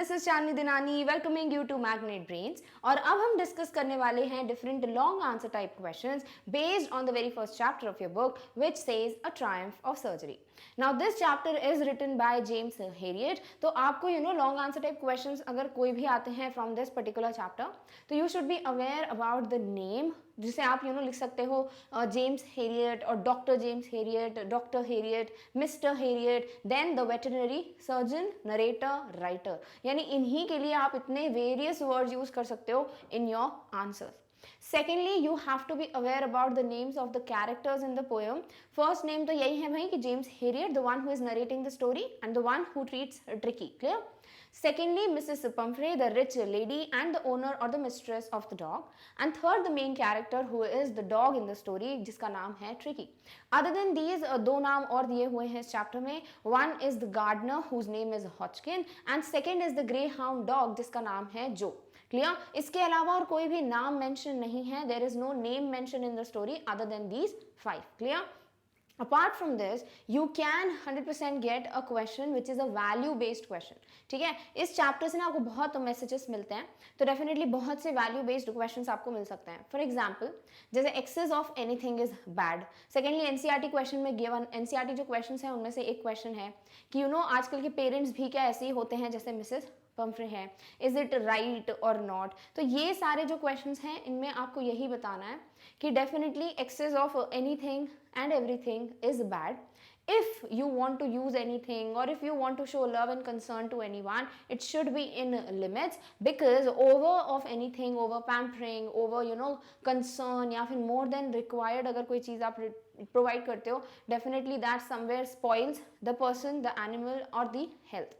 This is Chandni Dinani welcoming you to magnet brains. और अब हम डिस्कस करने वाले हैं different long answer type questions based on the very first chapter of your book which says a triumph of surgery. Now this chapter is written by James Herriot. तो आपको long answer type questions अगर कोई भी आते हैं from this particular chapter तो you should be aware about the name, जिसे आप लिख सकते हो जेम्स हेरियट और doctor James Herriot, doctor Herriot, mister Herriot, then the veterinary surgeon, narrator, writer. यानी इन्हीं के लिए आप इतने वेरियस वर्ड्स यूज कर सकते हो in your answers. Secondly, you have to be aware about the names of the characters in the poem. First name तो यही है भाई कि James Herriot, the one who is narrating the story and the one who treats Tricky. Clear? Secondly, Mrs. Pumphrey, the rich lady and the owner or the mistress of the dog. And third, the main character who is the dog in the story, जिसका नाम है Tricky. Other than these, दो नाम और दिए हुए हैं इस चैप्टर में. One is the gardener whose name is Hodgkin and second is the greyhound dog जिसका नाम है Joe. क्लियर? इसके अलावा और कोई भी नाम मेंशन नहीं है. There is no name mention in the story other than these 5. Clear? Apart from this, you can 100% get a question which is a value based question. ठीक है? इस चैप्टर से ना आपको बहुत मैसेजेस मिलते हैं, तो डेफिनेटली बहुत से वैल्यू बेस्ड क्वेश्चंस आपको मिल सकते हैं. फॉर एग्जांपल, जैसे excess of anything is bad. Secondly, NCERT question में गिवन एनसीईआरटी जो क्वेश्चंस हैं उनमें से एक क्वेश्चन है कि आजकल के पेरेंट्स भी क्या ऐसे ही होते हैं जैसे मिसेस पंफ्रे है. इज इट राइट और नॉट? तो ये सारे जो क्वेश्चंस हैं इनमें आपको यही बताना है कि definitely excess of anything and everything is bad. If you want to use anything or if you want to show love and concern to anyone, it should be in limits, because over of anything, over pampering, over concern या फिर more than required अगर कोई चीज़ आप provide करते हो, definitely that somewhere spoils the person, the animal or the health.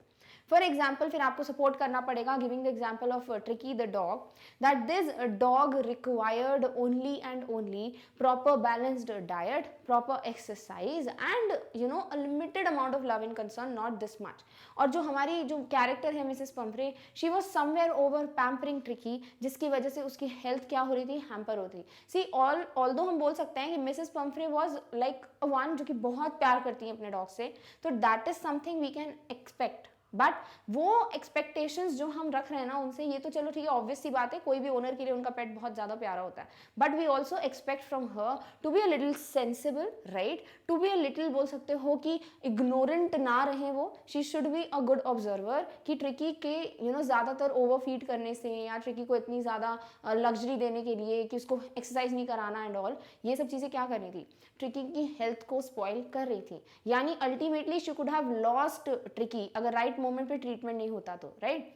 For example फिर आपको support करना पड़ेगा giving the example of tricky the dog, that this dog required only and only proper balanced diet, proper exercise and a limited amount of love and concern, not this much. और जो हमारी जो character है Mrs Pomfrey, she was somewhere over pampering tricky, जिसकी वजह से उसकी health क्या हो रही थी, हैम्पर होती थी. सी ऑल्दो हम बोल सकते हैं कि Mrs Pomfrey was like a one जो कि बहुत प्यार करती है अपने डॉग से, तो that is something we can expect. But वो एक्सपेक्टेशंस जो हम रख रहे हैं ना उनसे, ये तो चलो ठीक है, ऑब्वियस सी बात है, कोई भी ओनर के लिए उनका पेट बहुत ज़्यादा प्यारा होता है, but we also expect from her to be a little sensible, right, to be a little, बोल सकते हो कि इग्नोरेंट ना रहे वो. She should be a good observer कि ट्रिकी के ज़्यादातर ओवर फीड करने से या ट्रिकी को इतनी ज़्यादा लग्जरी देने के लिए कि उसको एक्सरसाइज नहीं कराना एंड ऑल, ये सब चीज़ें क्या कर रही थी, ट्रिकी की हेल्थ को स्पॉइल कर रही थी. यानी ultimately she could have lost tricky अगर राइट मोमेंट पे ट्रीटमेंट नहीं होता तो, राइट.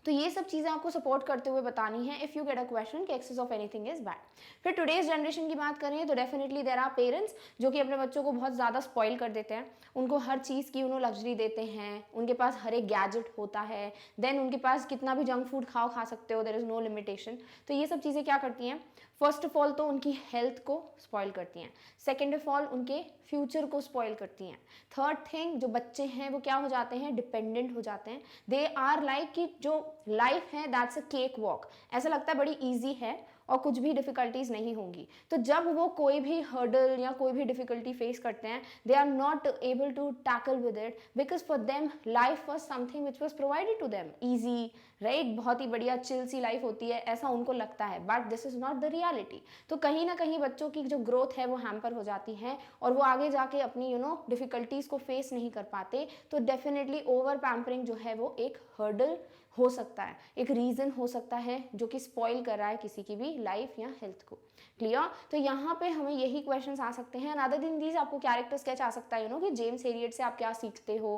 तो ये सब चीज़ें आपको सपोर्ट करते हुए बतानी है if you get a question कि excess of anything is bad. फिर टुडेज जनरेशन की बात करें तो डेफिनेटली देयर आर पेरेंट्स जो कि अपने बच्चों को बहुत ज़्यादा स्पॉइल कर देते हैं, उनको हर चीज़ की लग्जरी देते हैं, उनके पास हर एक गैजेट होता है, देन उनके पास कितना भी जंक फूड खा सकते हो, देयर इज़ नो लिमिटेशन. तो ये सब चीज़ें क्या करती हैं, फर्स्ट ऑफ ऑल तो उनकी हेल्थ को स्पॉइल करती हैं, सेकेंड ऑफ ऑल उनके फ्यूचर को स्पॉइल करती हैं, थर्ड थिंग जो बच्चे हैं वो क्या हो जाते हैं, डिपेंडेंट हो जाते हैं. दे आर लाइक कि जो लाइफ है दैट्स अ केक वॉक, ऐसा लगता है बड़ी ईजी है और कुछ भी डिफिकल्टीज नहीं होंगी. तो जब वो कोई भी हर्डल या कोई भी डिफिकल्टी फेस करते हैं, they are not able to tackle with it, because for them life was something which was provided to them easy, right, बहुत ही बढ़िया चिल सी लाइफ होती है, ऐसा उनको लगता है, but this is not the reality. तो कहीं ना कहीं बच्चों की जो ग्रोथ है वो हैम्पर हो जाती है और वो आगे जाके अपनी डिफिकल्टीज को फेस नहीं कर पाते. तो डेफिनेटली ओवर पैम्परिंग जो है वो एक हर्डल हो सकता है, एक रीज़न हो सकता है जो कि स्पॉइल कर रहा है किसी की भी लाइफ या हेल्थ को. क्लियर? तो यहाँ पे हमें यही क्वेश्चंस आ सकते हैं. अदर देन दीज आपको कैरेक्टर स्केच आ सकता है कि जेम्स हेरियट से आप क्या सीखते हो,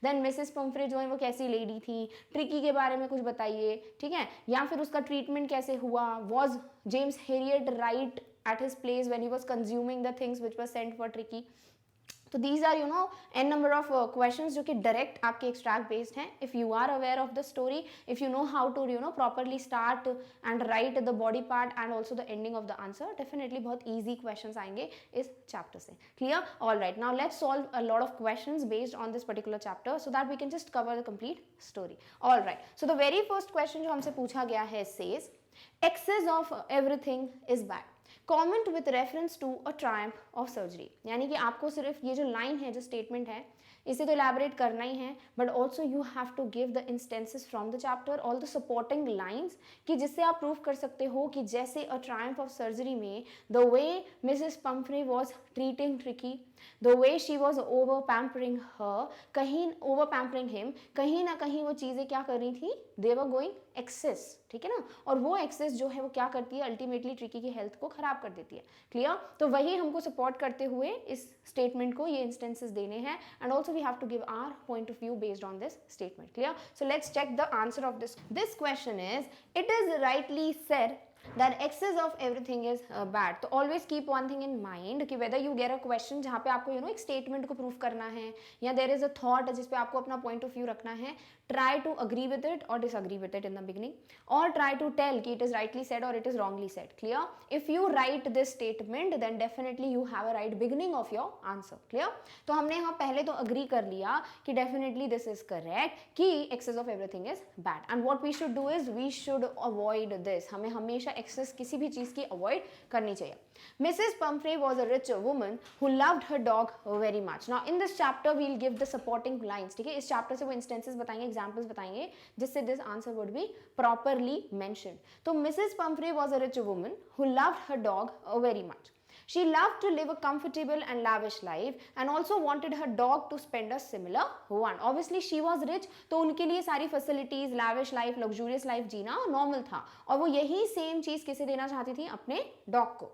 देन मिसेस पंफ्रे जो है वो कैसी लेडी थी, ट्रिकी के बारे में कुछ बताइए, ठीक है, या फिर उसका ट्रीटमेंट कैसे हुआ, was James Herriot right at his place when he was consuming the things which were sent for Tricki. तो these are an number of questions जो कि डायरेक्ट आपके एक्सट्रैक्ट बेस्ड हैं. If you are aware of the story, if you know how to properly start and write the body part and also the ending of the answer, definitely बहुत easy questions आएंगे इस चैप्टर से. Clear? All right, now let's solve a lot of questions based on this particular chapter so that we can just cover the complete story. All right, so the very first question जो हमसे पूछा गया है says excess of everything is bad, comment with reference to a triumph of surgery. यानी कि आपको सिर्फ ये जो लाइन है, जो स्टेटमेंट है इसे तो elaborate करना ही है, but also you have to give the instances from the chapter, all the supporting lines, कि जिससे आप प्रूव कर सकते हो कि जैसे A Triumph of Surgery में the way Mrs. Pumphrey was treating Tricky, the way she was over pampering her, कहीं over pampering him, कहीं ना कहीं वो चीज़ें क्या कर रही थी, they were going excess, ठीक है ना, और वो एक्सेस जो है वो क्या करती है, अल्टीमेटली ट्रिकी की हेल्थ को खराब कर देती है। क्लियर? तो वही हमको सपोर्ट करते हुए इस स्टेटमेंट को ये इंस्टेंसेस देने हैं, and also we have to give our point of view based on this statement. Clear? So let's check the answer of this question is, it is rightly said that excess of everything is bad. तो always keep one thing in mind कि whether you get a question जहाँ पे आपको एक statement को prove करना है, या there is a thought जिस पे आपको अपना point of view रखना है, try to agree with it or disagree with it in the beginning, or try to tell कि it is rightly said or it is wrongly said. Clear? If you write this statement, then definitely you have a right beginning of your answer. Clear? तो हमने यहाँ पहले तो agree कर लिया कि definitely this is correct कि excess of everything is bad, and what we should do is we should avoid this. हमें हमेशा एक्सेस किसी भी चीज की अवॉइड करनी चाहिए। Mrs. Pumphrey was a rich woman who loved her dog very much. Now in this chapter we'll give the supporting lines. ठीक है, इस चैप्टर से वो इंस्टेंसेस बताएंगे, एग्जांपल्स बताएंगे, जिससे this answer would be properly mention. तो Mrs. Pumphrey was a rich woman who loved her dog very much. She loved to live a comfortable and lavish life and also wanted her dog to spend a similar one. Obviously she was rich, तो उनके लिए सारी facilities, lavish life, luxurious life जीना normal था, और वो यही same चीज किसे देना चाहती थी, अपने dog को।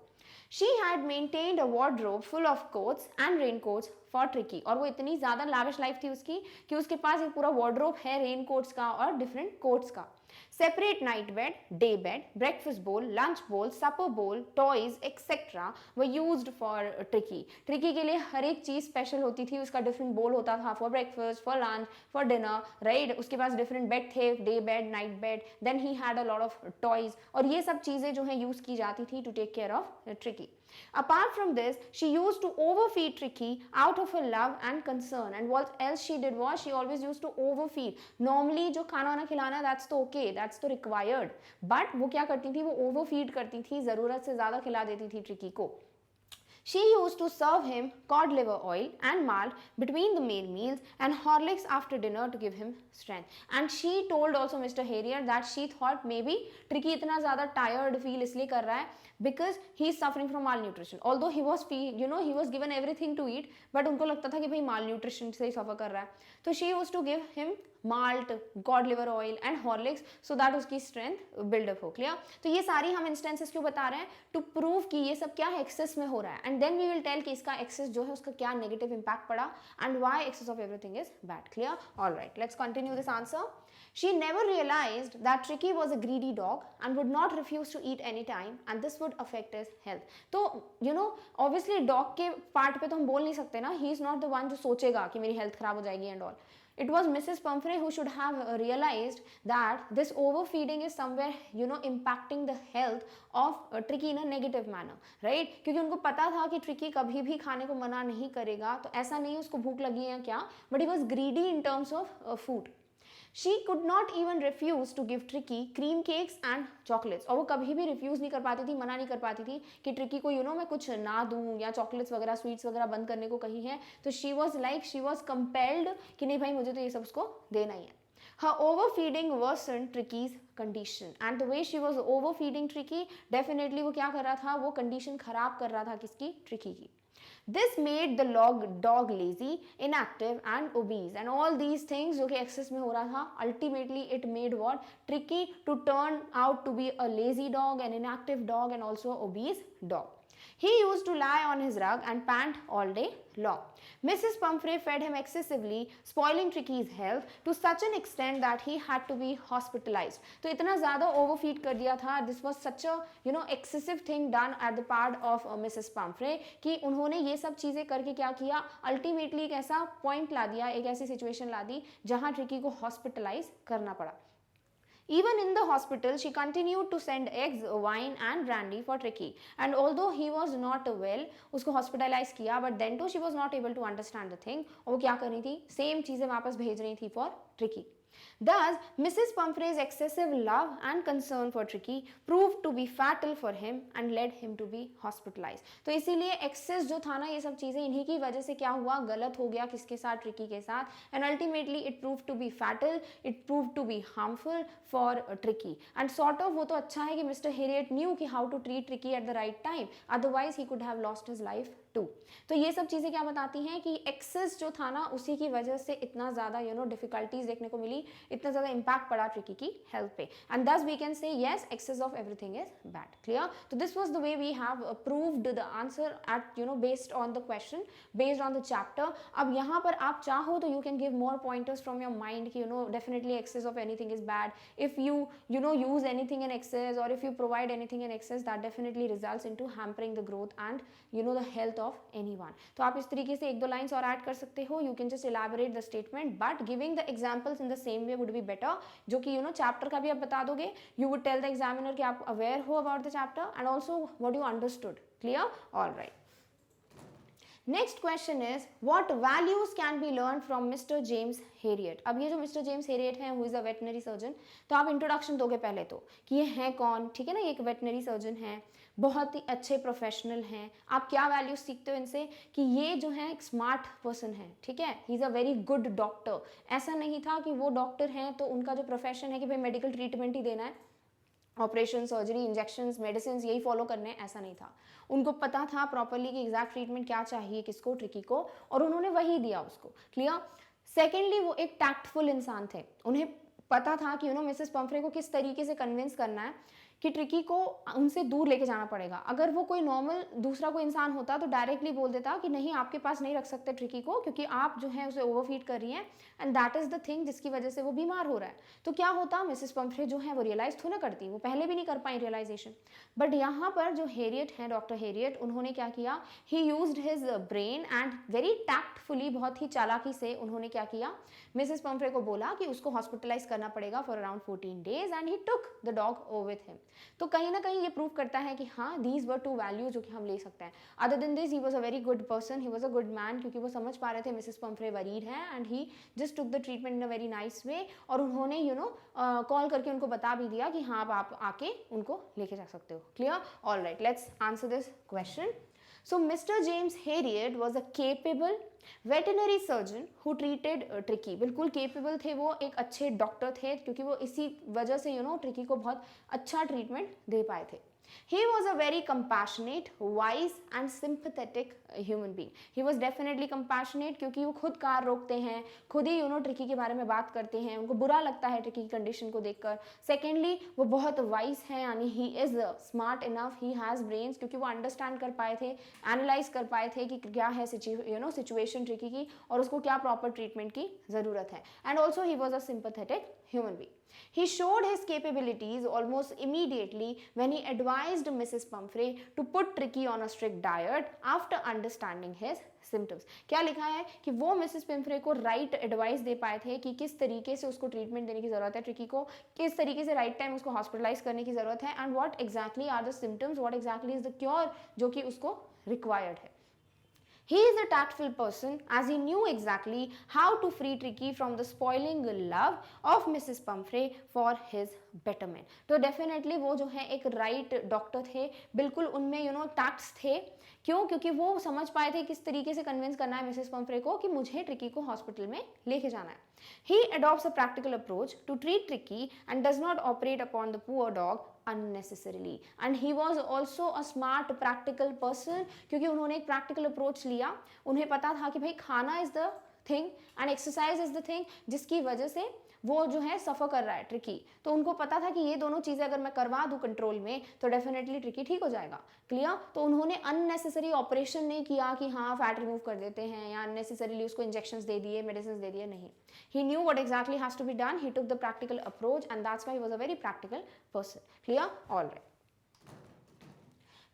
She had maintained a wardrobe full of coats and raincoats for Tricky, और वो इतनी ज़्यादा lavish life थी उसकी कि उसके पास एक पूरा wardrobe है raincoats का और different coats का। Separate night bed, day bed, breakfast bowl, lunch bowl, supper bowl, toys, etc. were used for Tricky. Tricky के लिए हर एक चीज़ स्पेशल होती थी, उसका डिफरेंट बोल होता था for breakfast, for lunch, for dinner, right? उसके पास डिफरेंट बेड थे, day bed, night bed, then he had a lot of toys, और ये सब चीज़ें जो हैं यूज़ की जाती थी to take care of Tricky. Apart from this, she used to overfeed Tricky out of her love and concern, and what else she did was she always used to overfeed. Normally जो खाना वाना खिलाना that's तो okay, that's तो required, but वो क्या करती थी, वो overfeed करती थी, ज़रूरत से ज़्यादा खिला देती थी Tricky को। She used to serve him cod liver oil and malt between the main meals and Horlicks after dinner to give him strength. And she told also Mr. Harrier that she thought maybe Tricky इतना ज़्यादा tired feel इसलिए कर रहा है because he is suffering from malnutrition. Although he was he was given everything to eat, but उनको लगता था कि भाई malnutrition से ही suffer कर रहा है, तो she used to give him malt, God liver oil and Horlicks so that उसकी स्ट्रेंथ बिल्डअप हो। क्लियर? तो ये सारी हम इंस्टेंसेस क्यों बता रहे हैं, टू प्रूव कि ये सब क्या है, एक्सेस में हो रहा है, and then we will tell कि इसका एक्सेस जो है उसका क्या नेगेटिव इंपैक्ट पड़ा and why excess of everything is bad. Clear? Alright, let's continue this answer. She never realized that Tricky was a greedy dog and would not refuse to eat any time, and this would affect his health. तो obviously dog के part पे तो हम बोल नहीं सकते ना, he is not the one जो सोचेगा कि मेरी health खराब हो जाएगी and all. It was Mrs. Pumphrey who should have realized that this overfeeding is somewhere impacting the health of Tricky in a negative manner, right? क्योंकि उनको पता था कि Tricky कभी भी खाने को मना नहीं करेगा, तो ऐसा नहीं उसको भूख लगी है क्या, but he was greedy in terms of food. She could not even refuse to give Tricky cream cakes and chocolates, और वो कभी भी रिफ्यूज़ नहीं कर पाती थी, मना नहीं कर पाती थी कि ट्रिकी को मैं कुछ ना दूँ या चॉकलेट्स वगैरह स्वीट्स वगैरह बंद करने को कही है, तो शी वॉज कंपेल्ड कि नहीं भाई मुझे तो ये सब उसको देना ही है। Her overfeeding worsened Tricky's condition, and the way she was overfeeding Tricky, definitely वो क्या कर रहा था, वो कंडीशन खराब कर रहा था किसकी, ट्रिकी की। This made the dog lazy, inactive and obese, and all these things जो कि excess में हो रहा था, ultimately it made what, Tricky to turn out to be a lazy dog, an inactive dog and also an obese dog. He used to lie on his rug and pant all day long. Mrs. Pumphrey fed him excessively, spoiling Tricky's health to such an extent that he had to be hospitalized. तो इतना ज़्यादा overfeed कर दिया था. This was such a excessive thing done at the part of Mrs. Pumphrey कि उन्होंने ये सब चीज़ें करके क्या किया, ultimately एक ऐसा point ला दिया, एक ऐसी situation ला दी जहाँ Tricky को hospitalize करना पड़ा. Even in the hospital, she continued to send eggs, wine and brandy for Tricky. And although he was not well, उसको hospitalize किया, but then too she was not able to understand the thing. और वो क्या कर रही थी, same चीज़ें वापस भेज रही थी for Tricky. Thus, Mrs. Pumphrey's excessive love and concern for Tricky proved to be fatal for him and led him to be hospitalized. तो इसीलिए एक्सेस जो था ना, ये सब चीज़ें इन्हीं की वजह से क्या हुआ, गलत हो गया किसके साथ, ट्रिकी के साथ, and ultimately it prove to be fatal, it prove to be harmful for Tricky. And sort of वो तो अच्छा है कि मिस्टर हेरियट न्यू कि how to treat Tricky at the right time, otherwise he could have lost his life too. तो ये सब चीज़ें क्या बताती हैं कि एक्सेस जो था ना, उसी की वजह से इतना ज़्यादा डिफिकल्टीज देखने को मिली, इतना ज़्यादा इम्पैक्ट पड़ा ट्रिकी की हेल्थ पे. And thus we can say yes, excess of everything is bad. Clear? तो this was the way we have proved the answer at based on the question, based on the chapter. अब यहाँ पर आप चाहो तो you can give more pointers from your mind कि definitely excess of anything is bad. If you use anything in excess और if you provide anything in excess, that definitely results into hampering the growth and the health of anyone. तो आप इस तरीके से एक दो lines और add कर सकते हो. You can just elaborate the statement, but giving the examples in the same way would be better. जो कि चैप्टर का भी आप बता दोगे. You would tell the examiner कि आप अवेयर हो about the chapter and also what you understood. Clear? Alright. Next question is what values can be learn from mister James Herriot. अब ये जो मिस्टर जेम्स हेरियट हैं, who is a veterinary surgeon, तो आप introduction दोगे पहले तो कि ये हैं कौन. ठीक है ना, ये एक वेटनरी सर्जन हैं, बहुत ही अच्छे प्रोफेशनल हैं. आप क्या वैल्यूज सीखते हो इनसे कि ये जो है एक स्मार्ट पर्सन है. ठीक है, he is a very good doctor. ऐसा नहीं था कि वो डॉक्टर हैं तो उनका जो प्रोफेशन है कि भाई मेडिकल ट्रीटमेंट ही देना है, ऑपरेशन, सर्जरी, इंजेक्शंस, मेडिसिन यही फॉलो करने हैं, ऐसा नहीं था. उनको पता था प्रॉपरली कि एग्जैक्ट ट्रीटमेंट क्या चाहिए किसको, ट्रिकी को, और उन्होंने वही दिया उसको. क्लियर? सेकेंडली, वो एक टैक्टफुल इंसान थे. उन्हें पता था कि मिसेस पंफ्रे को किस तरीके से कन्विंस करना है कि ट्रिकी को उनसे दूर लेके जाना पड़ेगा. अगर वो कोई नॉर्मल दूसरा कोई इंसान होता तो डायरेक्टली बोल देता कि नहीं, आपके पास नहीं रख सकते ट्रिकी को, क्योंकि आप जो है उसे ओवरफीड कर रही हैं and that is the thing जिसकी वजह से वो बीमार हो रहा है. तो क्या होता, मिसेस पंफ्रे जो है वो रियलाइज थोड़ा करती, वो पहले भी नहीं कर पाई रियलाइजेशन. बट यहाँ पर जो हेरियट है, डॉक्टर हेरियट, उन्होंने क्या किया, ही used his brain and very tactfully, बहुत ही चालाकी से उन्होंने क्या किया, मिसेस पंफ्रे को बोला कि उसको हॉस्पिटलाइज करना पड़ेगा for around 14 days and he took the dog over with him. तो कहीं ना कहीं ये प्रूव करता है कि हाँ, दीज वर टू वैल्यूज जो कि हम ले सकते हैं. Other than this, he was a very good person, he was a good man, क्योंकि वो समझ पा रहे थे मिसेस पंफ्रे वरीड है and he just took the treatment in a very nice way. और उन्होंने कॉल करके उनको बता भी दिया कि हाँ, आप आके उनको लेके जा सकते हो. Clear? Alright, let's answer this question. So Mr. James Herriot was a capable veterinary surgeon who treated Tricky. बिल्कुल capable थे वो, एक अच्छे डॉक्टर थे, क्योंकि वो इसी वजह से ट्रिकी को बहुत अच्छा ट्रीटमेंट दे पाए थे. He was a very compassionate, wise and sympathetic human being. He was definitely compassionate क्योंकि वो खुद कार रोकते हैं, खुद ही ट्रिकी के बारे में बात करते हैं, उनको बुरा लगता है ट्रिकी की कंडीशन को देखकर. सेकेंडली, वो बहुत वाइज है, यानी he is smart enough, he has brains, क्योंकि वो अंडरस्टैंड कर पाए थे, एनालाइज कर पाए थे कि क्या है सिचुएशन ट्रिकी की और उसको क्या प्रॉपर ट्रीटमेंट की ज़रूरत है. And also he was a sympathetic human being. He showed his capabilities almost immediately when he advised Mrs. Pumphrey to put Tricky on a strict diet after understanding his symptoms. क्या लिखा है कि वो Mrs पिम्फ्रे को right advice दे पाए थे कि किस तरीके से उसको ट्रीटमेंट देने की जरूरत है ट्रिकी को, किस तरीके से राइट टाइम उसको हॉस्पिटलाइज करने की जरूरत है, and what exactly are the symptoms, what exactly is the cure जो कि उसको रिक्वायर्ड है. He is a tactful person as he knew exactly how to free Tricky from the spoiling love of Mrs. Pumphrey for his betterment. तो definitely वो जो है एक right doctor थे, बिल्कुल उनमें टैक्ट्स थे. क्यों? क्योंकि वो समझ पाए थे किस तरीके से कन्विंस करना है मिसेस पंफ्रे को कि मुझे ट्रिकी को हॉस्पिटल में लेके जाना है. He adopts a practical approach to treat Tricky and does not operate upon the poor dog unnecessarily. And he was also a smart practical person, क्योंकि उन्होंने एक practical approach लिया. उन्हें पता था कि भाई खाना is the thing and exercise is the thing जिसकी वजह से वो जो है सफ़र कर रहा है ट्रिकी. तो उनको पता था कि ये दोनों चीज़ें अगर मैं करवा दूँ कंट्रोल में तो डेफिनेटली ट्रिकी ठीक हो जाएगा. क्लियर? तो उन्होंने अननेसेसरी ऑपरेशन नहीं किया कि हाँ फैट रिमूव कर देते हैं या अननेसेसरीली उसको इंजेक्शंस दे दिए, मेडिसिन दे दिए, नहीं. He knew what exactly has to be done, he took the practical approach and that's why he was a very practical person. Clear? Alright.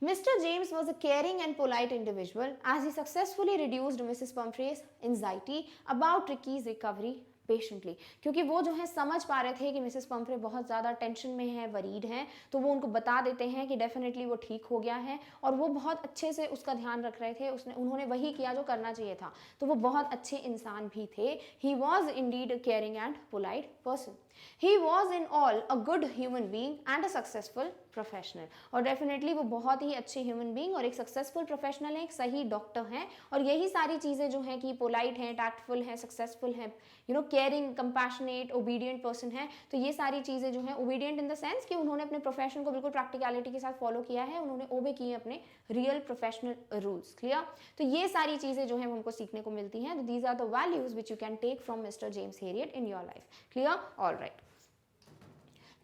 Mr. James was a caring and polite individual as he successfully reduced Mrs. Pumphrey's anxiety about Tricky's recovery patiently, क्योंकि वो जो है समझ पा रहे थे कि Mrs Pomfrey बहुत ज़्यादा टेंशन में है, वरीड हैं, तो वो उनको बता देते हैं कि डेफिनेटली वो ठीक हो गया है, और वो बहुत अच्छे से उसका ध्यान रख रहे थे, उन्होंने वही किया जो करना चाहिए था, तो वो बहुत अच्छे इंसान भी थे. He was Indeed caring and polite person. He was in all a good human being and a successful professional. और डेफिनेटली वो बहुत ही अच्छे ह्यूमन बीइंग और एक सक्सेसफुल प्रोफेशनल है, एक सही डॉक्टर हैं, और यही सारी चीज़ें जो हैं कि पोलाइट हैं, टैक्टफुल हैं, सक्सेसफुल हैं, केयरिंग, कंपैशनेट, ओबीडियंट पर्सन है. तो ये सारी चीज़ें जो हैं, ओबीडियंट इन द सेंस कि उन्होंने अपने प्रोफेशन को बिल्कुल प्रैक्टिकलिटी के साथ फॉलो किया है, उन्होंने ओबे किए अपने रियल प्रोफेशनल रूल्स. क्लियर? तो ये सारी चीज़ें जो हैं हमको सीखने को मिलती हैं. तो these are the values which you can take from mister James Herriot in your life. Clear? All right.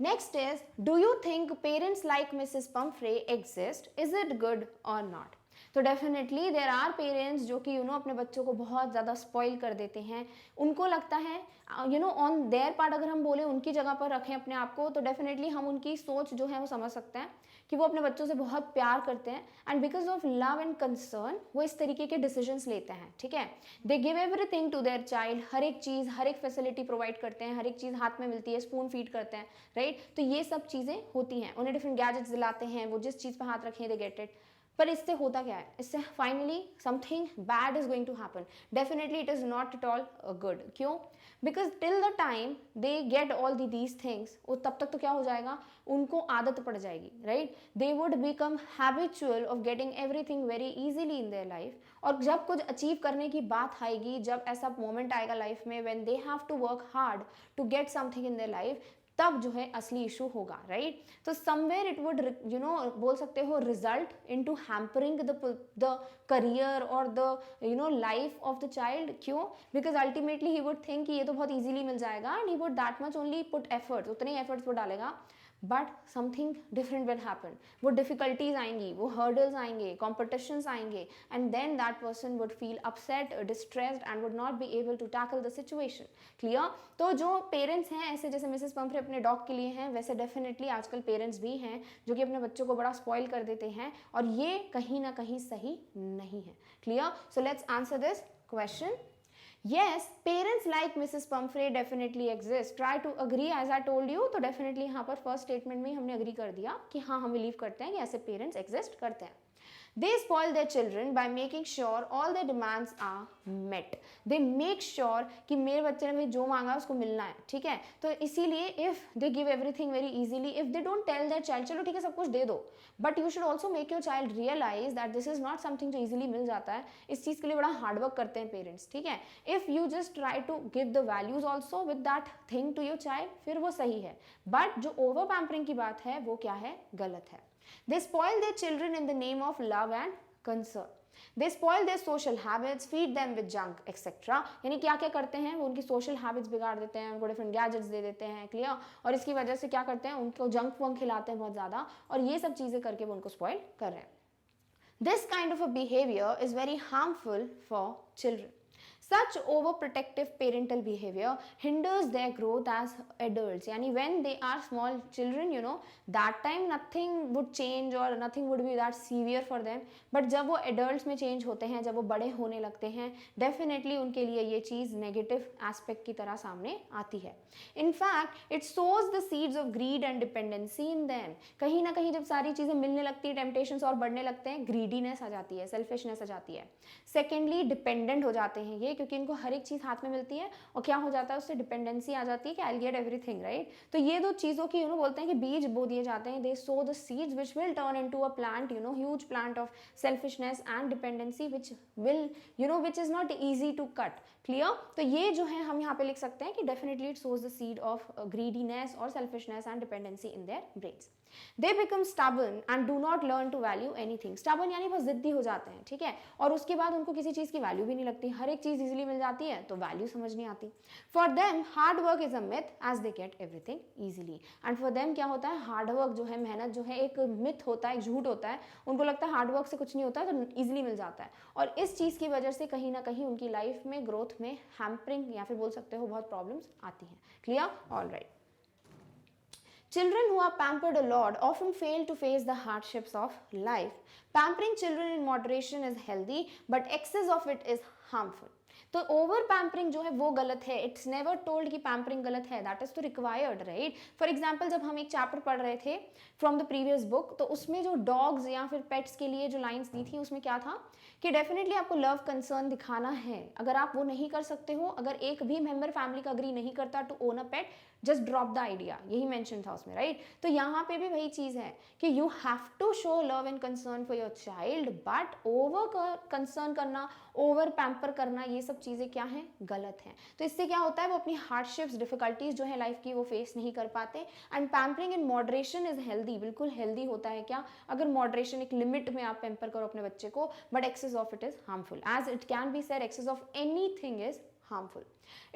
Next is, do you think parents like Mrs. Pumphrey exist? Is it good or not? तो definitely there are parents जो कि अपने बच्चों को बहुत ज़्यादा spoil कर देते हैं. उनको लगता है ऑन देयर पार्ट अगर हम बोले, उनकी जगह पर रखें अपने आप को, तो डेफिनेटली हम उनकी सोच जो है वो समझ सकते हैं कि वो अपने बच्चों से बहुत प्यार करते हैं, and because of love and concern वो इस तरीके के डिसीजंस लेते हैं. ठीक है? They give everything to their child. हर एक चीज़, हर एक फैसिलिटी प्रोवाइड करते हैं, हर एक चीज़ हाथ में मिलती है, स्पून फीड करते हैं. राइट? तो ये सब चीज़ें होती हैं. उन्हें डिफरेंट गैजेट्स दिलाते हैं, वो जिस चीज़ पर हाथ रखें दे गेट इट. पर इससे होता क्या है? इससे finally something bad is going to happen. Definitely it is not at all good. क्यों? Because till the time they get all these things, वो तब तक तो क्या हो जाएगा, उनको आदत पड़ जाएगी. Right? They would become habitual of getting everything very easily in their life. और जब कुछ अचीव करने की बात आएगी, जब ऐसा मोमेंट आएगा लाइफ में when they have to work hard to get something in their life, तब जो है असली इशू होगा. राइट? तो समवेयर इट वुड बोल सकते हो result into hampering the career और the life of the child. क्यों? Because ultimately he would think कि ये तो बहुत इजीली मिल जाएगा, and he would that much only put efforts, उतने एफर्ट्स वो डालेगा, but something different will happen. वो डिफिकल्टीज आएंगी, वो हर्डल्स आएंगे, कॉम्पिटिशन्स आएंगे, and then that person would feel upset, distressed, and would not be able to tackle the situation. Clear? तो जो पेरेंट्स हैं ऐसे, जैसे मिसेस पंफ्रे अपने डॉग के लिए हैं, वैसे डेफिनेटली आजकल पेरेंट्स भी हैं जो कि अपने बच्चों को बड़ा स्पॉइल कर देते हैं, और ये कहीं ना कहीं सही नहीं है. Clear? So let's answer this question. Yes, parents like Mrs. Pumphrey definitely exist. Try to agree as I told you. तो definitely यहाँ पर first statement में हमने agree कर दिया कि हाँ, हम believe करते हैं कि ऐसे parents exist करते हैं. They spoil their children by making sure all their demands are met. They make sure कि मेरे बच्चे ने जो मांगा उसको मिलना है. ठीक है? तो इसीलिए if they give everything very easily, if they don't tell their child चलो ठीक है सब कुछ दे दो, but you should also make your child realize that this is not something जो easily मिल जाता है. इस चीज़ के लिए बड़ा हार्ड वर्क करते हैं पेरेंट्स. ठीक है? If you just try to give the values also with that thing to your child, फिर वो सही है. But जो over pampering की बात है वो क्या है? गलत है. They spoil their children in the name of love and concern. They spoil their social habits, feed them with junk, etc. यानी क्या क्या करते हैं? वो उनकी सोशल हैबिट्स बिगाड़ देते हैं, उनको डिफरेंट गैजेट्स दे देते हैं. क्लियर? और इसकी वजह से क्या करते हैं? उनको जंक वंक खिलाते हैं बहुत ज़्यादा, और ये सब चीज़ें करके वो उनको स्पॉइल कर रहे हैं. This kind of a behavior is very harmful for children. Such overprotective parental behavior hinders their growth as adults. यानी when they are small children, that time nothing would change or nothing would be that severe for them. But जब वो adults में change होते हैं, जब वो बड़े होने लगते हैं, definitely उनके लिए ये चीज़ negative aspect की तरह सामने आती है. In fact, it sows the seeds of greed and dependency in them. कहीं ना कहीं जब सारी चीज़ें मिलने लगती है, temptations और बढ़ने लगते हैं, greediness आ जाती है, selfishness आ जाती है. Secondly, dependent हो जाते हैं ये, क्योंकि इनको हर एक चीज़ हाथ में मिलती है, और क्या हो जाता है उससे डिपेंडेंसी आ जाती है कि आई गेट एवरीथिंग. राइट? तो ये दो चीज़ों की बोलते हैं कि बीज बो दिए जाते हैं. They sow the seeds which will turn into a plant, huge plant of selfishness and dependency which will which is not easy to cut. Clear? तो ये जो है हम यहाँ पे लिख सकते हैं कि definitely it sows the seed of greediness और selfishness and dependency in their brains. They become stubborn and do not learn to value anything. Stubborn यानी बहुत जिद्दी हो जाते हैं. ठीक है? और उसके बाद उनको किसी चीज़ की वैल्यू भी नहीं लगती. हर एक चीज़ इजीली मिल जाती है तो वैल्यू समझ नहीं आती. For them hard work is a myth as they get everything easily. And for them क्या होता है? हार्ड वर्क जो है, मेहनत जो है, एक मिथ होता है, एक झूठ होता है. उनको लगता है हार्ड वर्क से कुछ नहीं होता है, तो ईजिली मिल जाता है. और इस चीज़ की वजह से कहीं ना कहीं उनकी लाइफ में ग्रोथ में हैम्परिंग या फिर बोल सकते हो बहुत प्रॉब्लम्स आती हैं. Clear? All right. Children who are pampered a lot often fail to face the hardships of life. Pampering children in moderation is healthy, but excess of it is harmful. तो over pampering जो है वो गलत है, it's never told कि pampering गलत है, that is तो रिक्वायर्ड, राइट। फॉर एग्जाम्पल जब हम एक चैप्टर पढ़ रहे थे फ्रॉम द प्रीवियस बुक, तो उसमें जो डॉग्स या फिर पेट्स के लिए जो लाइन्स दी थी उसमें क्या था कि डेफिनेटली आपको लव कंसर्न दिखाना है। अगर आप वो नहीं कर सकते हो, अगर एक भी मेंबर फैमिली का अग्री नहीं करता to own a pet, just drop the idea, यही मेंशन था उसमें, राइट। तो यहाँ पे भी वही चीज़ है कि you have to show love and concern for your child, but over concern करना, ओवर पैम्पर करना, ये सब चीज़ें क्या हैं, गलत हैं। तो इससे क्या होता है, वो अपनी हार्डशिप्स, डिफिकल्टीज जो है लाइफ की वो फेस नहीं कर पाते। And pampering in moderation is healthy, बिल्कुल हेल्दी होता है क्या, अगर मॉडरेशन, एक लिमिट में आप पैम्पर करो अपने बच्चे को, but excess of it is harmful, as it can be said excess of anything is harmful.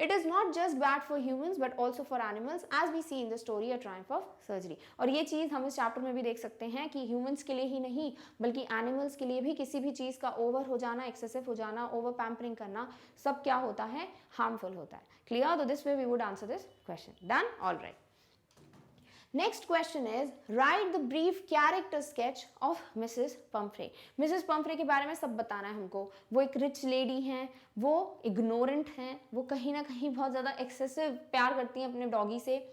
It is not just bad for humans but also for animals, as we see in the story A Triumph of Surgery. और ये चीज़ हम इस chapter में भी देख सकते हैं कि ह्यूमंस के लिए ही नहीं बल्कि एनिमल्स के लिए भी किसी भी चीज़ का ओवर हो जाना, एक्सेसिव हो जाना, ओवर पैम्परिंग करना, सब क्या होता है, हार्मफुल होता है। क्लियर? तो this way we would answer this question. Done? All right. Next question is write the brief character sketch of Mrs. Pumphrey. Mrs. Pumphrey के बारे में सब बताना है हमको। वो एक रिच लेडी हैं, वो इग्नोरेंट हैं, वो कहीं ना कहीं बहुत ज़्यादा एक्सेसिव प्यार करती हैं अपने डॉगी से।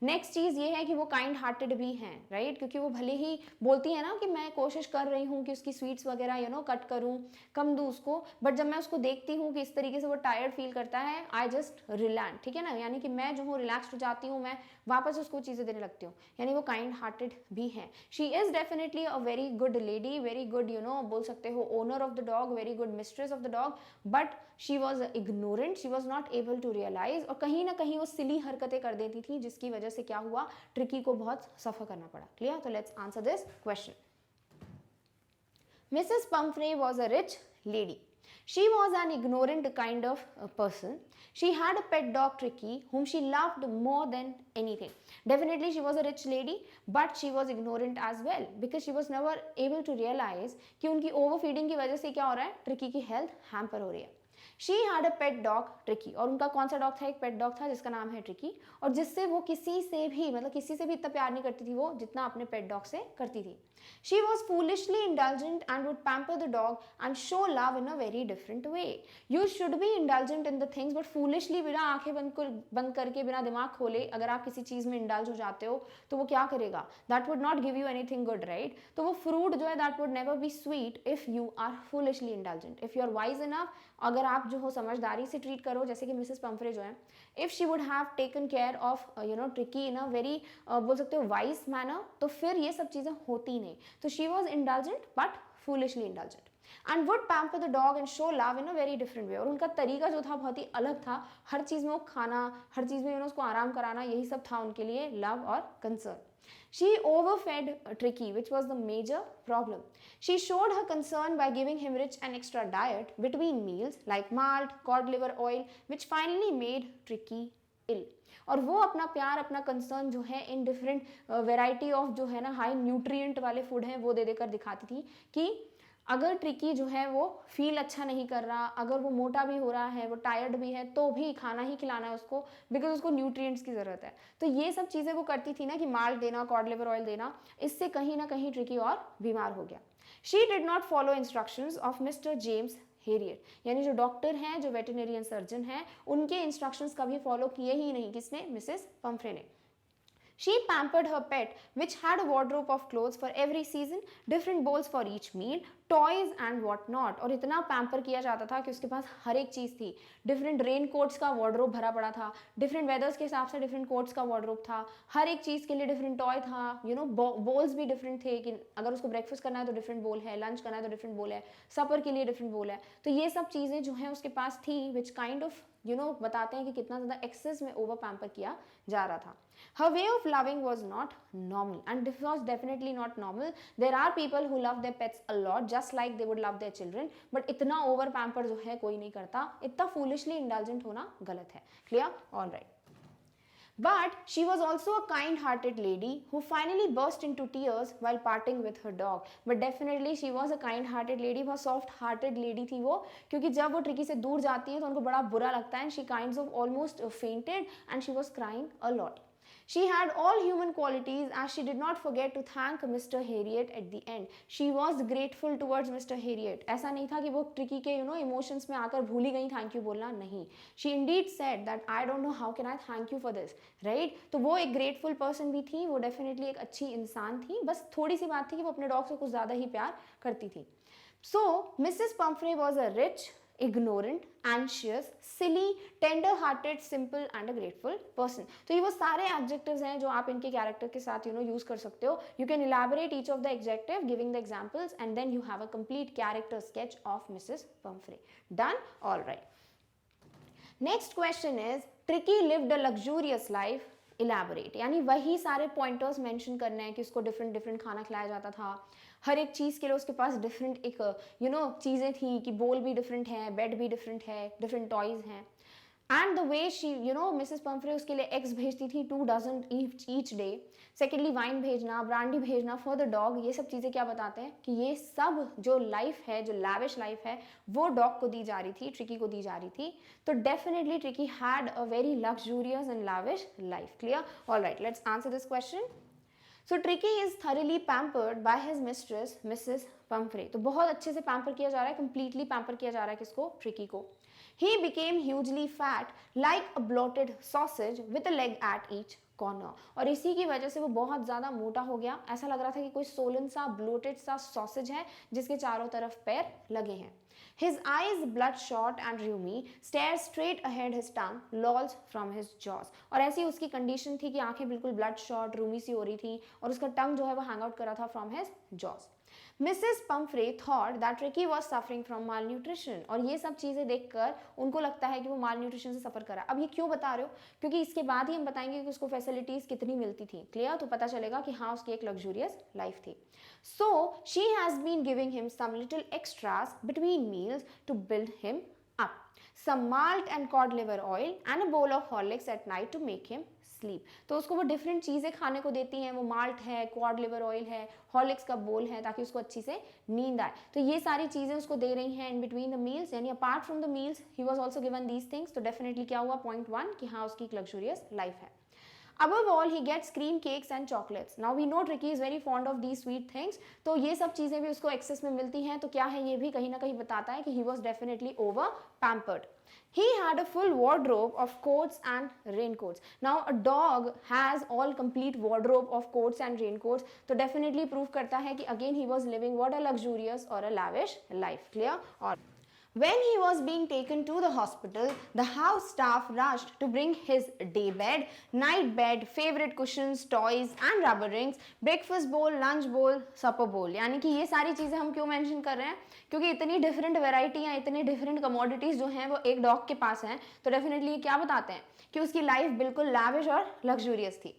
नेक्स्ट चीज़ ये है कि वो काइंड हार्टेड भी हैं, राइट, क्योंकि वो भले ही बोलती है ना कि मैं कोशिश कर रही हूँ कि उसकी स्वीट्स वगैरह कट करूँ, कम दूँ उसको, बट जब मैं उसको देखती हूँ कि इस तरीके से वो टायर्ड फील करता है, आई जस्ट रिलैक्स, ठीक है ना, यानी कि मैं जो हूँ रिलैक्स्ड हो जाती हूँ, मैं वापस उसको चीज़ें देने लगती हूँ, यानी वो काइंड हार्टेड भी हैं। She is definitely a very good lady, very good बोल सकते हो owner of the dog, very good mistress of the dog, but she was ignorant, she was not able to realise, और कहीं ना कहीं वो सिली हरकतें कर देती थी जिसकी वजह से क्या हुआ, ट्रिकी को बहुत सफर करना पड़ा। क्लियर? तो let's answer this question. Mrs. Pumphrey was a rich lady. She was an ignorant kind of person. She had a pet dog Tricky whom she loved more than anything. Definitely she was a rich lady, but she was ignorant as well because she was never able to realize कि उनकी overfeeding की वजह से क्या हो रहा है, Tricky की health hamper हो रही है। She had a pet dog tricky, और उनका कौन सा डॉग था, एक पेट डॉग था जिसका नाम है ट्रिकी, और जिससे वो किसी से भी इतना प्यार नहीं करती थी वो जितना अपने पेट डॉग से करती थी। She was foolishly indulgent and would pamper the dog and show love in a very different way. You should B indulgent in the things, but foolishly, बिना आंखें बंद करके, बिना दिमाग खोले अगर आप किसी चीज़ में इंडल्ज हो जाते हो तो वो क्या करेगा, that would not give you anything good, right. तो वो फ्रूट जो है that would never be sweet if you are foolishly indulgent. If you are wise enough, अगर आप जो हो समझदारी से ट्रीट करो, जैसे कि मिसेस पंफ्रे जो है, if she would have taken care of tricky in a very बोल सकते हो वाइज मैनर, तो फिर ये सब चीज़ें होती नहीं। तो she was indulgent but foolishly indulgent and would pamper the dog and show love in a very different way. और उनका तरीका जो था बहुत ही अलग था, हर चीज़ में वो खाना, हर चीज़ में उसको आराम कराना, यही सब था उनके लिए लव और concern. She overfed Tricky, which was the major problem. She showed her concern by giving him rich and extra diet between meals like malt, cod liver oil, which finally made Tricky ill. और वो अपना प्यार, अपना concern जो है in different variety of जो है ना हाई न्यूट्रिएंट वाले फूड हैं वो दे देकर दिखाती थी कि अगर ट्रिकी जो है वो फील अच्छा नहीं कर रहा, अगर वो मोटा भी हो रहा है, वो टायर्ड भी है, तो भी खाना ही खिलाना है उसको, बिकॉज उसको न्यूट्रिएंट्स की ज़रूरत है। तो ये सब चीज़ें वो करती थी ना कि माल्ट देना, कॉड लिवर ऑयल देना, इससे कहीं ना कहीं ट्रिकी और बीमार हो गया। She did not follow instructions of mister James harrier, यानी जो डॉक्टर हैं, जो वेटरनरियन सर्जन हैं, उनके इंस्ट्रक्शंस कभी फॉलो किए ही नहीं, किसने, मिसेस पंफ्रे ने। She pampered her pet, which had a wardrobe of clothes for every season, different bowls for each meal, toys and what not. और इतना पैम्पर किया जाता था कि उसके पास हर एक चीज़ थी। डिफरेंट रेन कोट्स का वार्डरोब भरा पड़ा था, डिफरेंट वेदर्स के हिसाब से डिफरेंट कोट्स का वार्डरोब था, हर एक चीज़ के लिए डिफरेंट टॉय था, बोल्स भी डिफरेंट थे कि अगर उसको ब्रेकफास्ट करना है तो डिफरेंट बोल है, लंच करना है तो डिफरेंट बोल है, सपर के लिए डिफरेंट बोल है। तो ये सब चीज़ें जो हैं उसके पास थी, विच काइंड ऑफ बताते हैं कि कितना ज़्यादा एक्सेस में ओवर पैम्पर किया जा रहा था। Her way of loving was not normal, and this was definitely not normal. There are people who love their pets a lot, just like they would love their children. But इतना over pamper जो है कोई नहीं करता, इतना foolishly indulgent होना गलत है. Clear? All right. But she was also a kind-hearted lady who finally burst into tears while parting with her dog. But definitely she was a kind-hearted lady, बहुत soft-hearted lady थी वो, क्योंकि जब वो tricky से दूर जाती है तो उनको बड़ा बुरा लगता है, and she kinds of almost fainted and she was crying a lot. She had all human qualities as she did not forget to thank Mr. Harriet at the end. She was grateful towards Mr. Harriet. ऐसा नहीं था कि वो tricky के emotions में आकर भूल ही गई थैंक यू बोलना, नहीं. She indeed said that I don't know how can I thank you for this, right? तो वो एक grateful person भी थी, वो डेफिनेटली एक अच्छी इंसान थी. बस थोड़ी सी बात थी कि वो अपने डॉग से कुछ ज़्यादा ही प्यार करती थी. So Mrs. Pumphrey was a rich, ignorant, anxious, silly, tender-hearted, simple and a grateful person. तो ये वो सारे adjectives हैं जो आप इनके character के साथ use कर सकते हो. You can elaborate each of the adjective giving the examples and then you have a complete character sketch of Mrs. Pumphrey. Done? All right. Next question is, Tricky lived a luxurious life. Elaborate. यानी वही सारे pointers mention करने हैं कि उसको different खाना खिलाया जाता था. हर एक चीज़ के लिए उसके पास डिफरेंट एक चीज़ें थी कि बोल भी डिफरेंट है, बेड भी डिफरेंट है, डिफरेंट टॉयज़ हैं. And the way she Mrs Pumphrey उसके लिए एग्स भेजती थी 2 dozen each day. Secondly wine भेजना, ब्रांडी भेजना फॉर द डॉग. ये सब चीज़ें क्या बताते हैं कि ये सब जो लाइफ है, जो लैविश लाइफ है, वो डॉग को दी जा रही थी, ट्रिकी को दी जा रही थी. तो definitely tricky had a very luxurious and lavish life. Clear? All right, let's answer this question. So Tricky is thoroughly pampered by his mistress, Mrs. Pumphrey. तो बहुत अच्छे से पैम्पर किया जा रहा है, completely पैम्पर किया जा रहा है किसको? ट्रिकी को. He became hugely fat, like a bloated sausage with a leg at each corner. और इसी की वजह से वो बहुत ज़्यादा मोटा हो गया. ऐसा लग रहा था कि कोई सोलन सा ब्लोटेड सा सॉसेज है जिसके चारों तरफ पैर लगे हैं. His eyes bloodshot and rheumy, stared straight ahead, his tongue lolls from his jaws. और ऐसी उसकी कंडीशन थी कि आंखें बिल्कुल bloodshot, rheumy सी हो रही थी और उसका टंग जो है वो हैंग आउट कर रहा था from his jaws. Mrs. Pumphrey thought that Tricky was suffering from malnutrition. और ये सब चीज़ें देखकर उनको लगता है कि वो malnutrition से सफ़र कर रहा है. अब ये क्यों बता रहे हो? क्योंकि इसके बाद ही हम बताएंगे कि उसको फैसिलिटीज़ कितनी मिलती थी. क्लियर? तो पता चलेगा कि हाँ उसकी एक लग्जूरियस लाइफ थी. So she has been giving him some little extras between meals to build him up. Some malt and cod liver oil and a bowl of Horlicks at night to make him sleep. तो उसको वो different चीज़ें खाने को देती हैं. वो malt है, क्वाड लिवर ऑयल है, हॉर्लिक्स का बोल है ताकि उसको अच्छी से नींद आए. तो ये सारी चीज़ें उसको दे रही हैं इन बिटवीन द मील्स. यानी apart from the meals he was also given these things. तो डेफिनेटली क्या हुआ? पॉइंट 1 कि हाँ उसकी एक लग्जूरियस लाइफ है. Above all, he gets cream cakes and chocolates. Now we know Tricky is very fond of these sweet things. तो ये सब चीज़ें भी उसको एक्सेस में मिलती हैं. तो क्या है? ये भी कहीं ना कहीं बताता है कि he was definitely over pampered. He had a full wardrobe of coats and raincoats. Now a dog has all complete wardrobe of coats and raincoats. तो definitely prove करता है कि again he was living what a luxurious or a lavish life. Clear? Or when he was being taken to the hospital, the house staff rushed to bring his day bed, night bed, favorite cushions, toys and rubber rings, breakfast bowl, lunch bowl, supper bowl. यानी कि ये सारी चीज़ें हम क्यों mention कर रहे हैं? क्योंकि इतनी डिफरेंट वेराइटियाँ, इतने डिफरेंट कमोडिटीज़ जो हैं वो एक डॉग के पास हैं. तो डेफिनेटली ये क्या बताते हैं कि उसकी लाइफ बिल्कुल लैविश और लग्जूरियस थी.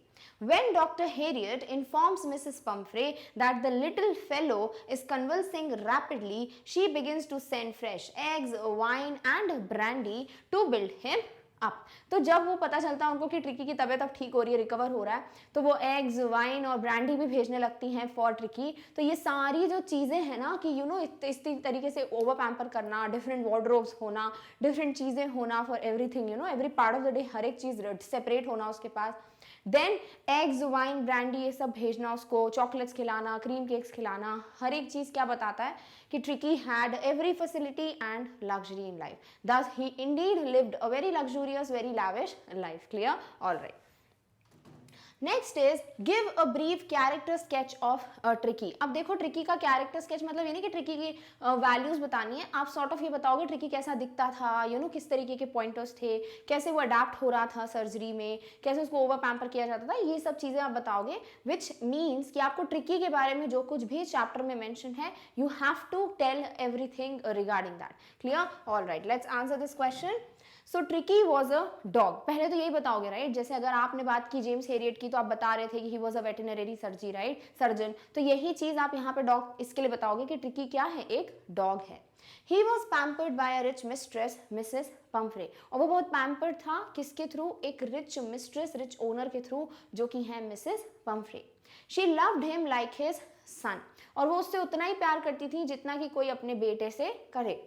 When Dr. Harriet informs Mrs. Pumphrey that the little fellow is convulsing rapidly, she begins to send fresh eggs, wine and brandy to build him up. तो जब वो पता चलता है उनको कि ट्रिकी की तबीयत अब ठीक हो रही है, रिकवर हो रहा है, तो वो एग्स, वाइन और ब्रांडी भी भेजने लगती हैं फॉर ट्रिकी. तो ये सारी जो चीज़ें हैं ना कि इस तरीके से ओवर पैम्पर करना, डिफरेंट वार्डरोब्स होना, डिफरेंट चीज़ें होना for everything, every part of the day हर एक चीज़ सेपरेट होना उसके पास. देन एग्स, वाइन, ब्रांडी ये सब भेजना उसको, चॉकलेट्स खिलाना, क्रीम केक्स खिलाना, हर एक चीज़ क्या बताता है कि Tricki had every facility and luxury in life. Thus he indeed lived a very luxurious, very lavish life. Clear? All right. Next is give a brief character sketch of Tricki. अब देखो tricky का character sketch मतलब ये नहीं कि tricky की values बतानी है. आप सॉर्ट ऑफ ये बताओगे ट्रिकी कैसा दिखता था, किस तरीके के पॉइंटर्स थे, कैसे वो अडेप्ट हो रहा था सर्जरी में, कैसे उसको ओवर पैम्पर किया जाता था, ये सब चीज़ें आप बताओगे. विच मीन्स कि आपको ट्रिकी के बारे में जो कुछ भी चैप्टर में मेंशन है you have to tell everything regarding that. Clear? All right, let's answer this question. So Tricky was a dog. पहले तो यही बताओगे राइट. जैसे अगर आपने बात की जेम्स हेरियट की तो आप बता रहे थे कि he was a veterinary surgeon. तो यही चीज आप यहाँ पे डॉग इसके लिए बताओगे कि ट्रिकी क्या है? एक डॉग है. He was pampered by a rich mistress Mrs Pumphrey. और वो बहुत पैम्पर्ड था किसके थ्रू? एक रिच मिस्ट्रेस, रिच ओनर के थ्रू जो कि है Mrs Pumphrey. She loved him like his son. और वो उससे उतना ही प्यार करती थी जितना कि कोई अपने बेटे से करे.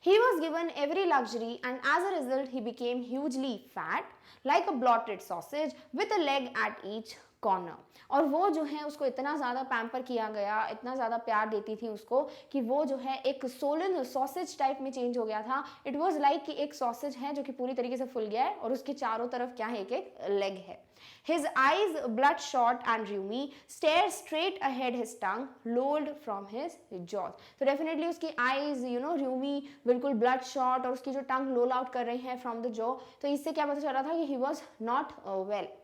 He was given every luxury and as a result he became hugely fat like a blotted sausage with a leg at each corner. और वो जो है उसको इतना ज़्यादा पैम्पर किया गया, इतना ज़्यादा प्यार देती थी उसको कि वो जो है एक सोलन सॉसेज टाइप में चेंज हो गया था. इट वॉज लाइक कि एक सॉसेज है जो कि पूरी तरीके से फुल गया है और उसके चारों तरफ क्या है, एक लेग है. His eyes bloodshot and rheumy stared straight ahead, his tongue lolled from his jaws. So definitely उसकी eyes rheumy, बिल्कुल bloodshot और उसकी जो tongue loll out कर रही है from the jaw. तो इससे क्या पता चल रहा था कि he was not well.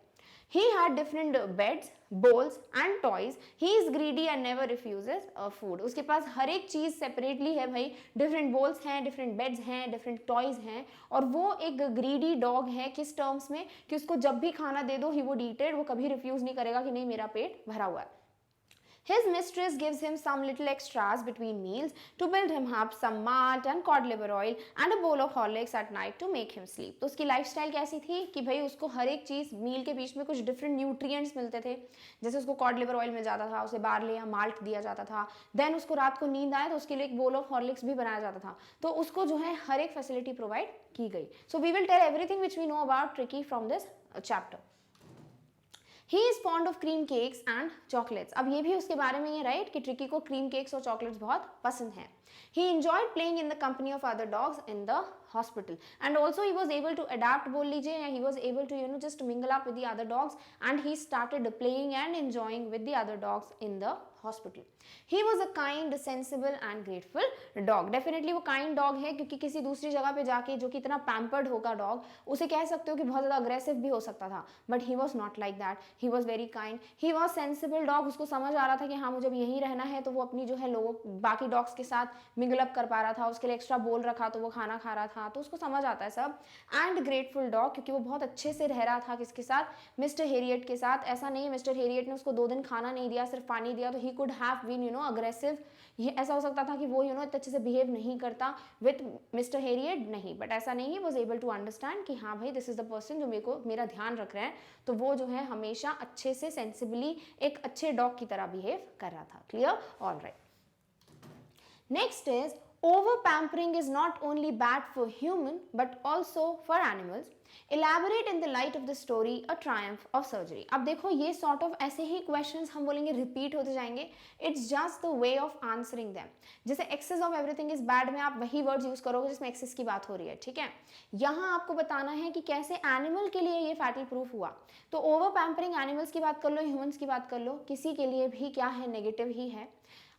He had different beds, bowls and toys. He is greedy and never refuses food. उसके पास हर एक चीज़ सेपरेटली है भाई. different bowls हैं, different beds हैं, different toys हैं और वो एक greedy dog है. किस terms में कि उसको जब भी खाना दे दो he would eat it. वो कभी refuse नहीं करेगा कि नहीं मेरा पेट भरा हुआ है. His mistress gives him some little extras between meals to build him up, some malt and cod liver oil and a bowl of Horlicks at night to make him sleep. तो उसकी लाइफस्टाइल कैसी थी कि भाई उसको हर एक चीज़ मील के बीच में कुछ डिफरेंट न्यूट्रिएंट्स मिलते थे. जैसे उसको कॉड लिवर ऑयल मिल जाता था, उसे बार्ले या माल्ट दिया जाता था. देन उसको रात को नींद आए तो उसके लिए एक बोल ऑफ हॉर्लिक्स भी बनाया जाता था. तो उसको जो है हर एक फैसिलिटी प्रोवाइड की गई. So we will tell everything which we know about Tricky from this chapter. He is fond of cream cakes and chocolates. अब ये भी उसके बारे में ही राइट कि ट्रिकी को क्रीम केक्स और चॉकलेट्स बहुत पसंद हैं. He enjoyed playing in the company of other dogs in the hospital and also he was able to adapt बोल लीजिए या he was able to just mingle up with the other dogs and he started playing and enjoying with the other dogs in the hospital. He was a kind, sensible and grateful dog. Definitely वो kind dog है क्योंकि किसी दूसरी जगह पे जाके जो कि इतना pampered होगा dog, उसे कह सकते हो कि बहुत ज़्यादा aggressive भी हो सकता था. But he was not like that. He was very kind. He was sensible dog. उसको समझ आ रहा था कि हाँ मुझे यहीं रहना है तो वो अपनी जो है लोगों बाकी डॉग्स के साथ मिंगल अप कर पा रहा था. उसके लिए एक्स्ट्रा बोल रखा तो वो खाना खा रहा था तो उसको समझ आता है सब. एंड ग्रेटफुल डॉग क्योंकि वो बहुत अच्छे से रह रहा था किसके साथ, मिस्टर हेरियट के साथ. ऐसा नहीं है मिस्टर हेरियट ने उसको 2 दिन खाना नहीं दिया, सिर्फ पानी दिया तो he could have been aggressive. ये ऐसा हो सकता था कि वो इतने अच्छे से बिहेव नहीं करता विथ मिस्टर हेरियट, नहीं. बट ऐसा नहीं है, वॉज एबल टू अंडरस्टैंड कि हाँ भाई दिस इज द पर्सन जो मेरे को मेरा ध्यान रख रहे हैं. तो वो जो है हमेशा अच्छे से सेंसिबली एक अच्छे डॉग की तरह बिहेव कर रहा था. Clear? All right. Next is over pampering is not only bad for human but also for animals. Elaborate in the light of the story A Triumph of Surgery. अब देखो ये sort of ऐसे ही questions हम बोलेंगे repeat होते जाएंगे. It's just the way of answering them. जैसे excess of everything is bad में आप वही words use करोगे जिसमें excess की बात हो रही है. ठीक है, यहाँ आपको बताना है कि कैसे animal के लिए ये fatal proof हुआ. तो over pampering animals की बात कर लो, humans की बात कर लो, किसी के लिए भी क्या है, negative ही है.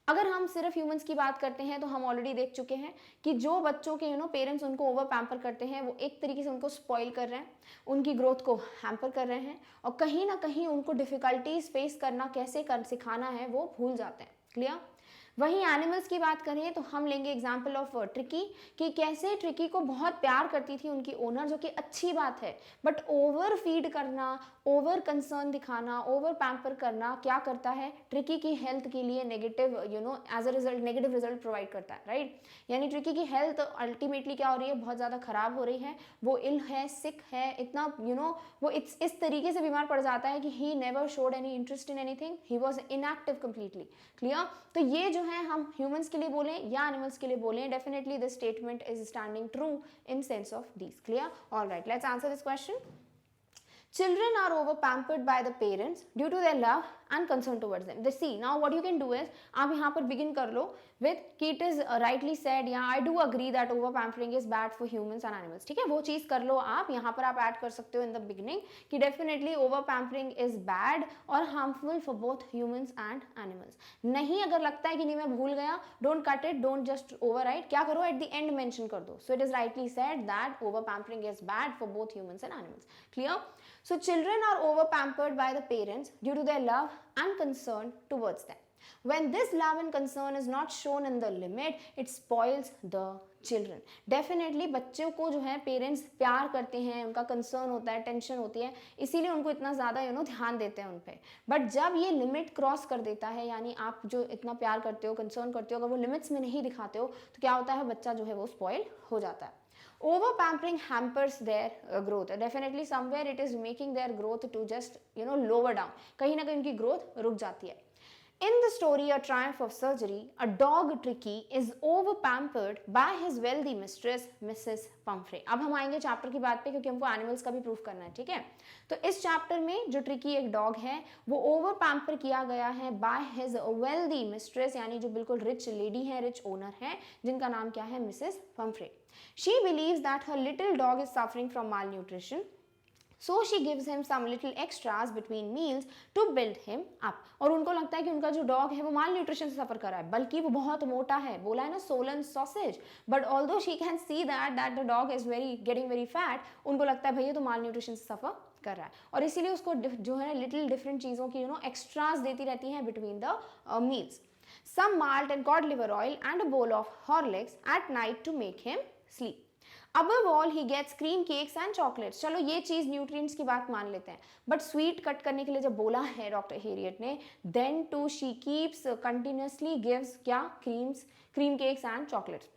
अगर हम सिर्फ ह्यूमंस की बात करते हैं तो हम ऑलरेडी देख चुके हैं कि जो बच्चों के पेरेंट्स उनको ओवर पैम्पर करते हैं वो एक तरीके से उनको स्पॉइल कर रहे हैं, उनकी ग्रोथ को हैम्पर कर रहे हैं और कहीं ना कहीं उनको डिफिकल्टीज फेस करना कैसे सिखाना है वो भूल जाते हैं. क्लियर? वहीं एनिमल्स की बात करें तो हम लेंगे एग्जाम्पल ऑफ ट्रिकी कि कैसे ट्रिकी को बहुत प्यार करती थी उनकी ओनर, जो कि अच्छी बात है. बट ओवर फीड करना, ओवर कंसर्न दिखाना, ओवर पैम्पर करना क्या करता है, ट्रिकी की हेल्थ के लिए negative as a result negative result provide करता है. राइट? यानी ट्रिकी की हेल्थ अल्टीमेटली क्या हो रही है, बहुत ज़्यादा खराब हो रही है. वो इल है, सिक है, इतना वो इस तरीके से बीमार पड़ जाता है कि he never showed any interest in anything, he was inactive completely. Clear? तो ये जो है हम ह्यूमंस के लिए बोलें या एनिमल्स के लिए बोलें, definitely this statement is standing true in sense of these. Clear? All right, let's answer this question. Children are over pampered by the parents due to their love and concern towards them. They see now what you can do is आप यहाँ पर begin कर लो with कि it is rightly said, yeah I do agree that over pampering is bad for humans and animals. ठीक है, वो चीज़ कर लो आप. यहाँ पर आप add कर सकते हो in the beginning कि definitely over pampering is bad और harmful for both humans and animals. नहीं अगर लगता है कि नहीं मैं भूल गया, don't cut it, don't just overwrite. क्या करो at the end mention कर दो. So it is rightly said that over pampering is bad for both humans and animals. Clear? So children are over pampered by the parents due to their love and concern towards them. When this love and concern is not shown in the limit, it spoils the children. Definitely बच्चों को जो है parents प्यार करते हैं, उनका concern होता है, टेंशन होती है, इसीलिए उनको इतना ज़्यादा ध्यान देते हैं उन पे. बट जब ये लिमिट क्रॉस कर देता है, यानी आप जो इतना प्यार करते हो, कंसर्न करते हो, अगर वो लिमिट्स में नहीं दिखाते हो तो क्या होता है, बच्चा जो है वो स्पॉइल हो जाता है. Over pampering hampers their growth. Definitely somewhere it is making their growth to just lower down. कहीं ना कहीं उनकी ग्रोथ रुक जाती है. In the story A Triumph of Surgery, a dog Tricky is over-pampered by his wealthy mistress, Mrs. Pumphrey. अब हम आएंगे चैप्टर की बात पे क्योंकि हमको एनिमल्स का भी प्रूफ करना है, ठीक है। तो इस चैप्टर में जो ट्रिकी एक डॉग है वो ओवर पैम्पर किया गया है बाय हिज वेल्दी मिस्ट्रेस, यानी जो बिल्कुल रिच लेडी है, रिच ओनर है, जिनका नाम क्या है, Mrs Pumphrey. She believes that her little dog is suffering from mall nutrition, so she gives him some little extras between meals to build him up। और उनको लगता है कि उनका जो डॉग है वो माल न्यूट्रिशन से सफर कर रहा है, बल्कि वो बहुत मोटा है, बोला है ना Solan sausage, but although she can see that the dog is getting very fat, उनको लगता है भैया तो माल न्यूट्रिशन से सफर कर रहा है, और इसीलिए उसको जो है लिटिल डिफरेंट चीज़ों की एक्स्ट्राज देती रहती हैं between the meals, some malt and cod liver oil and a bowl of Horlicks at night to make him sleep। Above all he gets cream cakes and chocolates। चलो ये चीज़ nutrients की बात मान लेते हैं, बट स्वीट कट करने के लिए जब बोला है डॉक्टर हेरियट ने, then too she keeps continuously gives क्या, cream cakes and chocolates.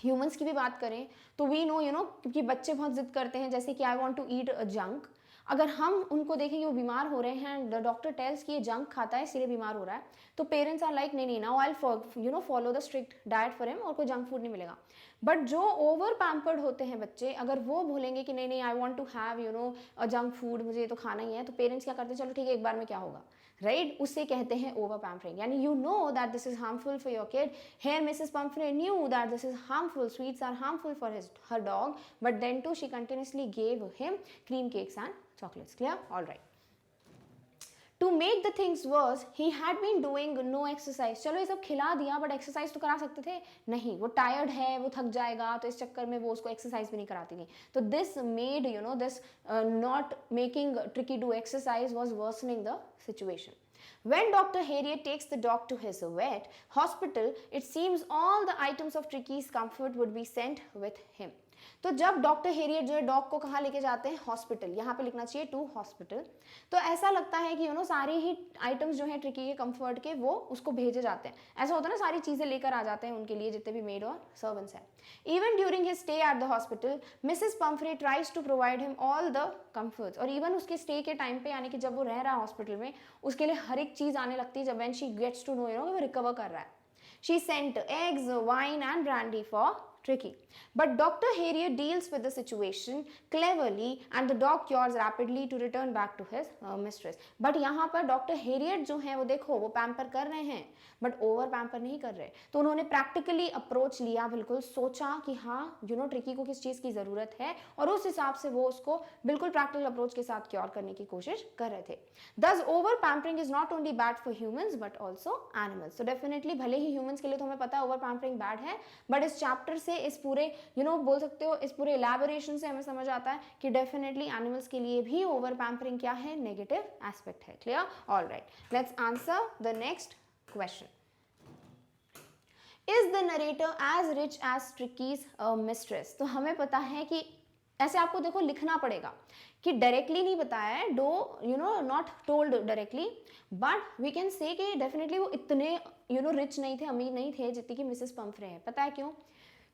Humans की भी बात करें तो वी नो क्योंकि बच्चे बहुत जिद करते हैं, जैसे कि I want to eat junk, अगर हम उनको देखें कि वो बीमार हो रहे हैं, द डॉक्टर टेल्स कि ये जंक खाता है इसलिए बीमार हो रहा है, तो पेरेंट्स आर लाइक नहीं now I follow the strict diet for him और कोई जंक फूड नहीं मिलेगा। बट जो ओवर पैम्पर्ड होते हैं बच्चे, अगर वो बोलेंगे कि नहीं I want to have junk food, मुझे ये तो खाना ही है, तो पेरेंट्स क्या करते हैं, चलो ठीक है एक बार में क्या होगा, राइट, उससे कहते हैं ओवर पैम्परिंग, यानी you know that this is harmful for your kid. Here Mrs Pumphrey knew that this is harmful, sweets are harmful for her dog, but then too she continuously gave him cream cakes and chocolates। Clear? All right. To make the things worse, he had been doing no exercise। चलो ये सब खिला दिया, but exercise तो करा सकते थे नहीं, वो टायर्ड है, वो थक जाएगा, तो इस चक्कर में वो उसको एक्सरसाइज भी नहीं कराती थी। तो this made this not making tricky do exercise was worsening the situation. When Dr. Harriet takes the dog to his vet hospital, it seems all the items of Tricky's comfort would be sent with him। तो जब doctor Harriet जो है dog को कहाँ लेके जाते हैं, hospital, यहाँ पे लिखना चाहिए टू हॉस्पिटल, तो ऐसा लगता है कि सारे ही आइटम्स जो है ट्रिकी के कंफर्ट के वो उसको भेजे जाते हैं। ऐसा होता है ना, सारी चीज़ें लेकर आ जाते हैं उनके लिए जितने भी मेड और सर्वेंट्स हैं। Even during his stay at the hospital, Mrs Pumphrey tries to provide him all the comforts. और इवन उसके स्टे के टाइम पे, यानी कि जब वो रह रहा है हॉस्पिटल में, उसके लिए हर एक चीज़ आने लगती है जब when she gets to know कि वो रिकवर कर रहा है। She sent eggs, wine and brandy for Tricky, but Dr. Harriet deals with the situation cleverly and the dog cures rapidly to return back to his mistress। but यहाँ पर doctor Harriet जो है वो देखो वो पैम्पर कर रहे हैं बट ओवर पैम्पर नहीं कर रहे, तो उन्होंने प्रैक्टिकली अप्रोच लिया, बिल्कुल सोचा कि हाँ ट्रिकी को किस चीज़ की ज़रूरत है, और उस हिसाब से वो उसको बिल्कुल प्रैक्टिकल अप्रोच के साथ क्योर करने की कोशिश कर रहे थे। Thus over pampering is not only bad for humans but also animals. तो डेफिनेटली भले ही ह्यूमंस के लिए तो हमें पता है ओवर पैम्परिंग बैड है, बट इस चैप्टर से, इस पूरे बोल सकते हो इस पूरे एलैबोरेशन से हमें समझ आता है कि डेफिनेटली एनिमल्स के लिए भी ओवर पैम्परिंग क्या है, नेगेटिव एस्पेक्ट है। Clear? All right, let's answer the next question. Is the narrator as rich as Tricky's mistress? तो हमें पता है कि ऐसे आपको देखो लिखना पड़ेगा कि डायरेक्टली नहीं बताया है, not told directly, but we can say कि डेफिनेटली वो इतने रिच नहीं थे, अमीर नहीं थे जितनी कि मिसेस पम्फ्रे है। पता है क्यों?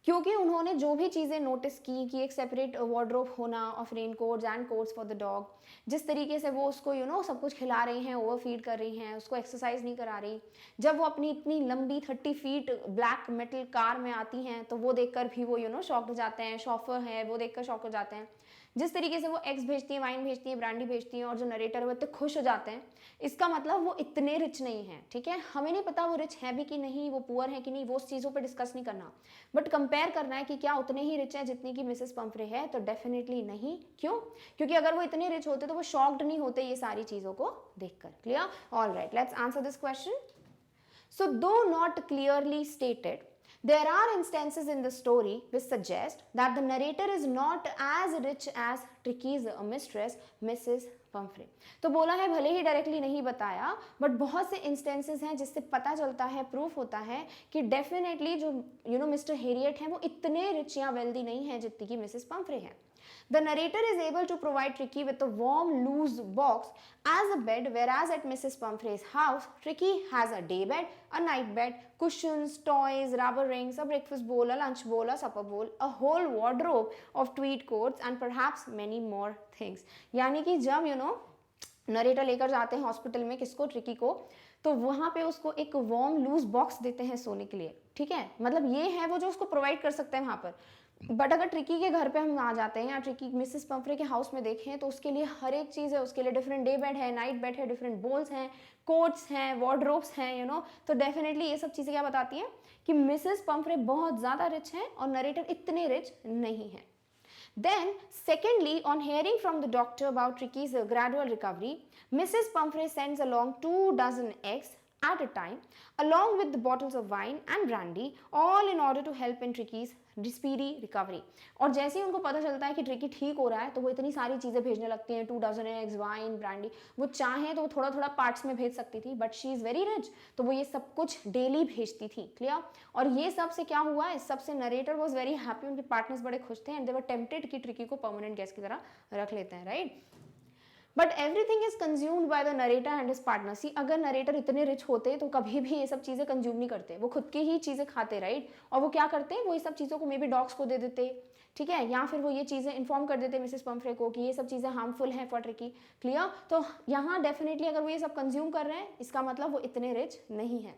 क्योंकि उन्होंने जो भी चीज़ें नोटिस की कि एक सेपरेट वार्डरोब होना of rain quotes and quotes for the dog, जिस तरीके से वो उसको सब कुछ खिला रही हैं, ओवर फीड कर रही हैं, उसको एक्सरसाइज नहीं करा रही, जब वो अपनी इतनी लंबी 30 फीट ब्लैक मेटल कार में आती हैं तो वो देखकर भी वो शॉक हो जाते हैं, शॉफर है वो देखकर शॉक हो जाते हैं, जिस तरीके से वो एग्स भेजती हैं, वाइन भेजती हैं, ब्रांडी भेजती हैं, और जो नरेटर है वो इतने खुश हो जाते हैं, इसका मतलब वो इतने रिच नहीं है। ठीक है, हमें नहीं पता वो रिच है भी कि नहीं, वो पुअर है कि नहीं, वो चीज़ों पे डिस्कस नहीं करना, बट कंपेयर करना है कि क्या उतने ही रिच है जितनी कि मिसेस पम्फ्रे है, तो डेफिनेटली नहीं। क्यों? क्योंकि अगर वो इतने रिच होते तो वो शॉक्ड नहीं होते ये सारी चीज़ों को देखकर। Clear? All right, let's answer this question. So though not clearly stated, there are instances in the story which suggest that the narrator is not as rich as Tricky's mistress, Mrs. Pumphrey। तो बोला है भले ही directly नहीं बताया, but बहुत से instances हैं जिससे पता चलता है, प्रूफ होता है कि डेफिनेटली जो मिस्टर हेरियट हैं वो इतने रिच या वेल्दी नहीं है जितनी कि मिसेस पम्फ्रे हैं। The narrator is able to provide Tricky with a warm, loose box as a bed, whereas at Mrs. Pumphrey's house, Tricky has a day bed, a night bed, cushions, toys, rubber rings, a breakfast bowl, a lunch bowl, a supper bowl, a whole wardrobe of tweed coats, and perhaps many more things। यानी कि जब narrator लेकर जाते हैं hospital में किसको, tricky को, तो वहाँ पे उसको एक वार्म लूज बॉक्स देते हैं सोने के लिए, ठीक है, मतलब ये है वो जो उसको प्रोवाइड कर सकते हैं वहाँ पर। बट अगर ट्रिकी के घर पे हम आ जाते हैं या ट्रिकी मिसेस पंफ्रे के हाउस में देखें तो उसके लिए हर एक चीज़ है, उसके लिए डिफरेंट डे बेड है, नाइट बेड है, डिफरेंट बोल्स हैं, कोट्स हैं, वार्डरोब्स हैं, यू नो, तो डेफिनेटली ये सब चीज़ें क्या बताती हैं कि मिसेस पंफ्रे बहुत ज़्यादा रिच हैं और नरेटर इतने रिच नहीं हैं। Then, secondly, on hearing from the doctor about Tricky's gradual recovery, Mrs. Pumphrey sends along 2 dozen eggs at a time, along with the bottles of wine and brandy, all in order to help in Tricky's speedy recovery. और जैसे ही उनको पता चलता है कि tricky ठीक हो रहा है तो वो इतनी सारी चीज़ें भेजने लगती हैं, 2 dozen eggs, वाइन, ब्रांडी। वो चाहें तो वो थोड़ा थोड़ा पार्ट्स में भेज सकती थी, but she is very rich, तो वो ये सब कुछ डेली भेजती थी, क्लियर। और ये सब से क्या हुआ, इस सब से नरेटर वॉज वेरी हैप्पी, उनके पार्टनर्स बड़े खुश थे एंड दे वर टेम्प्टेड कि ट्रिकी को परमानेंट गेस्ट की तरह रख लेते हैं, right. But everything is consumed by the narrator and his partner. See, अगर नरेटर इतने रिच होते तो कभी भी ये सब चीज़ें कंज्यूम नहीं करते, वो खुद की ही चीज़ें खाते, राइट। और वो क्या करते हैं, वो ये सब चीज़ों को मे बी डॉग्स को दे देते, ठीक है, या फिर वो ये चीज़ें इन्फॉर्म कर देते मिसेस पंफ्रे को कि ये सब चीज़ें हार्मफुल हैं फॉर ट्रिकी, क्लियर। तो यहाँ डेफिनेटली अगर वो ये सब कंज्यूम कर रहे हैं इसका मतलब वो इतने रिच नहीं है।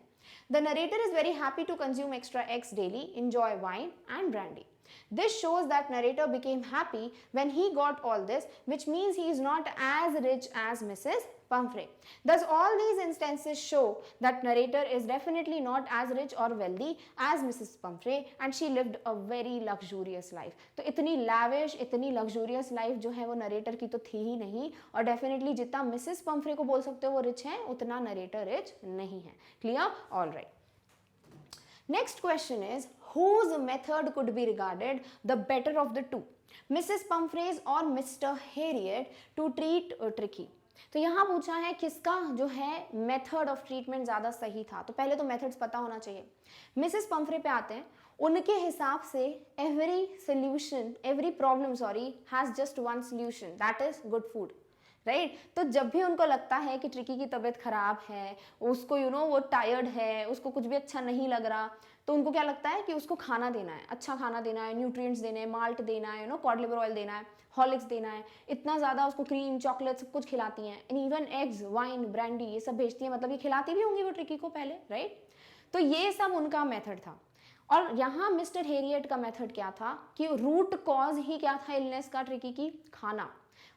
The narrator is very happy to consume extra eggs daily, enjoy wine and brandy. This shows that narrator became happy when he got all this, which means he is not as rich as Mrs. Pumphrey. Thus, all these instances show that narrator is definitely not as rich or wealthy as Mrs. Pumphrey, and she lived a very luxurious life. तो इतनी lavish, इतनी luxurious life जो है वो narrator की तो थी ही नहीं, और definitely जितना Mrs. Pumphrey को बोल सकते हो वो rich है, उतना narrator rich नहीं है, clear? All right. Next question is, whose method could be regarded the better of the two, Mrs. Pumphrey's or Mr. Harriet, to treat Tricky? तो यहाँ पूछा है किसका जो है मेथड ऑफ ट्रीटमेंट ज़्यादा सही था। तो पहले तो मेथड्स पता होना चाहिए। मिसेस पंफ्रे पे आते हैं, उनके हिसाब से every problem has just one solution, that is good food, right. तो जब भी उनको लगता है कि ट्रिकी की तबीयत खराब है, उसको वो टायर्ड है, उसको कुछ भी अच्छा नहीं लग रहा, तो उनको क्या लगता है कि उसको खाना देना है, अच्छा खाना देना है, न्यूट्रिएंट्स देने हैं, माल्ट देना है, कॉड लिवर ऑयल देना है, हॉर्लिक्स देना है, इतना ज़्यादा उसको क्रीम, चॉकलेट सब कुछ खिलाती हैं, and even eggs, wine, brandy ये सब भेजती हैं, मतलब ये खिलाती भी होंगी वो ट्रिकी को पहले, राइट। तो ये सब उनका मेथड था। और यहाँ मिस्टर हेरियट का मेथड क्या था कि रूट कॉज ही क्या था इलनेस का ट्रिकी की, खाना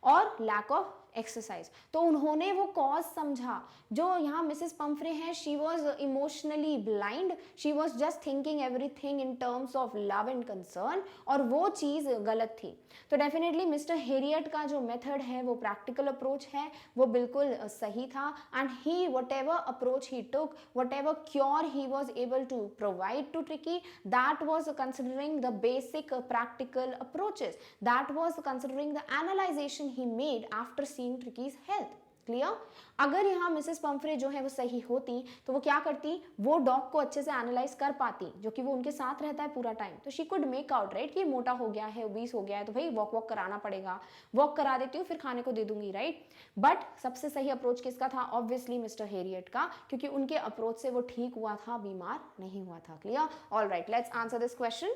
और लैक ऑफ एक्सरसाइज। तो उन्होंने वो कॉज समझा। जो यहाँ मिसेस पंफ्रे हैं, she was emotionally blind, she was just thinking everything in terms of love and concern, और वो चीज़ गलत थी। तो डेफिनेटली मिस्टर हेरियट का जो मेथड है वो प्रैक्टिकल अप्रोच है, वो बिल्कुल सही था। And he what ever approach he took, what ever cure he was able to provide to Tricki, that was considering the basic practical approaches, that was considering the analysation he made after seeing Tricki's health, clear. अगर यहाँ Mrs Pumphrey जो है वो सही होती तो वो क्या करती, वो डॉग को अच्छे से एनालाइज कर पाती, जो कि वो उनके साथ रहता है पूरा टाइम, तो she could make out, right, कि मोटा हो गया है, ओबीस हो गया है, तो भाई वॉक कराना पड़ेगा, वॉक करा देती हूँ फिर खाने को दे दूंगी, राइट। बट सबसे सही अप्रोच किसका था, ऑब्वियसली मिस्टर हेरियट का, क्योंकि उनके अप्रोच से वो ठीक हुआ था, बीमार नहीं हुआ था, clear. All right, let's answer this question.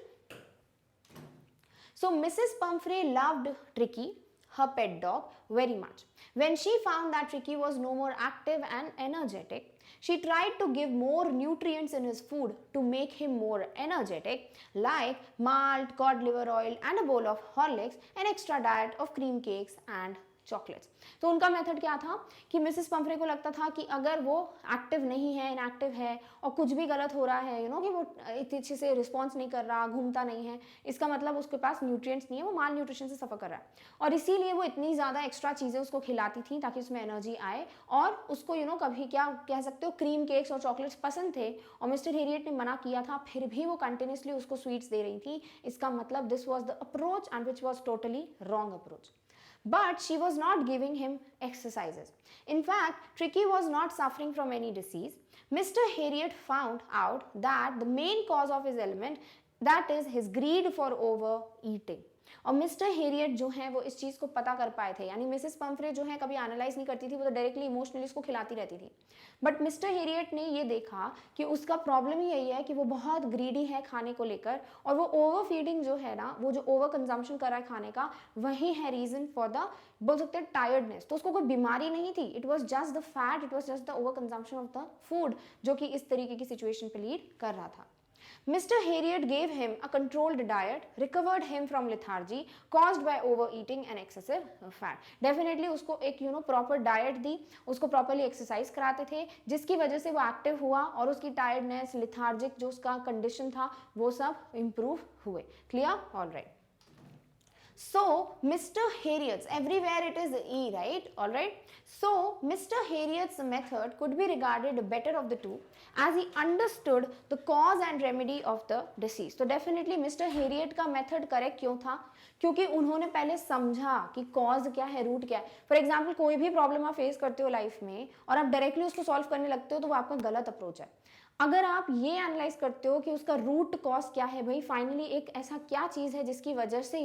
So Mrs. Pumphrey loved Tricky, her pet dog, very much. When she found that Tricky was no more active and energetic, she tried to give more nutrients in his food to make him more energetic, like malt, cod liver oil, and a bowl of Horlicks, an extra diet of cream cakes and chocolates. तो उनका method क्या था कि Mrs Pomfrey को लगता था कि अगर वो एक्टिव नहीं है, इनएक्टिव है, और कुछ भी गलत हो रहा है, कि वो इतने अच्छे से रिस्पॉन्स नहीं कर रहा, घूमता नहीं है, इसका मतलब उसके पास न्यूट्रिएंट्स नहीं है, वो माल न्यूट्रिशन से सफ़र कर रहा है, और इसीलिए वो इतनी ज़्यादा एक्स्ट्रा चीज़ें उसको खिलाती थी ताकि उसमें एनर्जी आए, और उसको कभी क्या कह सकते हो, क्रीम केक्स और चॉकलेट्स पसंद थे, और मिस्टर हेरियट ने मना किया था, फिर भी वो कंटिन्यूसली उसको स्वीट्स दे रही थी। इसका मतलब this was the approach and which was totally wrong approach. But she was not giving him exercises. In fact, Tricky was not suffering from any disease. Mr. Harriet found out that the main cause of his ailment, that is his greed for overeating. और mister Harriet जो है वो इस चीज़ को पता कर पाए थे, यानी मिसेस पंफ्रे जो है कभी एनालाइज नहीं करती थी, वो तो डायरेक्टली इमोशनली इसको खिलाती रहती थी। बट मिस्टर हेरियट ने ये देखा कि उसका प्रॉब्लम ही यही है कि वो बहुत ग्रीडी है खाने को लेकर, और वो ओवर फीडिंग जो है ना, वो जो ओवर कंजम्पशन कर रहा है खाने का, वही है रीजन फॉर द, बोल सकते हैं, टायर्डनेस। तो उसको कोई बीमारी नहीं थी, it was just the fat, it was just the over consumption of the food, जो कि इस तरीके की सिचुएशन पे लीड कर रहा था। Mr. Harriet gave him a controlled diet, recovered him from lethargy caused by overeating and excessive fat. Definitely उसको एक proper diet दी, उसको properly exercise कराते थे, जिसकी वजह से वो active हुआ और उसकी tiredness, lethargic जो उसका condition था, वो सब improve हुए. Clear? All right. So Mr. Harriet's, everywhere it is E, right? All right. So Mr. Harriet's method could be regarded better of the two, as he understood the cause and remedy of the disease. तो definitely Mr. Harriet का method correct क्यों था? क्योंकि उन्होंने पहले समझा कि cause क्या है, root क्या है. For example, कोई भी problem आप face करते हो लाइफ में और आप डायरेक्टली उसको सॉल्व करने लगते हो, तो वो आपका गलत अप्रोच है. अगर आप ये एनालाइज करते हो कि उसका रूट कॉज क्या है, भाई फाइनली एक ऐसा क्या चीज़ है जिसकी वजह से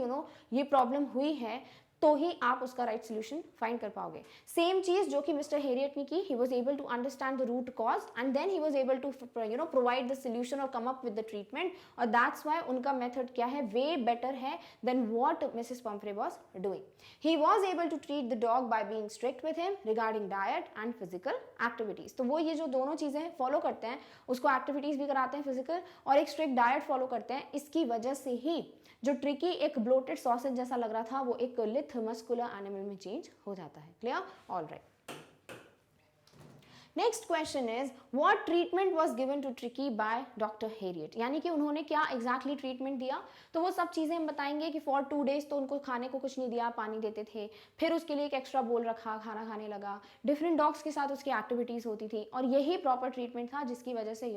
ये प्रॉब्लम हुई है, तो ही आप उसका राइट सोल्यूशन फाइंड कर पाओगे. सेम चीज जो कि मिस्टर हेरियट ने की, he was able to understand the root cause and then he was able to provide the solution और come up with the treatment, और दैट्स व्हाई उनका मेथड क्या है, वे बेटर है than what Mrs Pumphrey was doing. He was able to treat the dog by being strict with him regarding diet and physical activities. तो वो ये जो दोनों चीजें फॉलो करते हैं, उसको एक्टिविटीज भी कराते हैं फिजिकल, और एक स्ट्रिक्ट डाइट फॉलो करते हैं. इसकी वजह से ही जो ट्रिकी एक ब्लोटेड सॉसेज जैसा लग रहा था, वो एक लिथ मस्कुलर एनिमल में चेंज हो जाता है. Clear? All right. Next question is what treatment was given to Tricki by doctor Herriot, यानी कि उन्होंने क्या एग्जैक्टली ट्रीटमेंट दिया. तो वो सब चीजें हम बताएंगे कि फॉर 2 days तो उनको खाने को कुछ नहीं दिया, पानी देते थे, फिर उसके लिए एक एक्स्ट्रा बोल रखा, खाना खाने लगा, डिफरेंट डॉग्स के साथ उसकी एक्टिविटीज होती थी, और यही प्रॉपर ट्रीटमेंट था जिसकी वजह से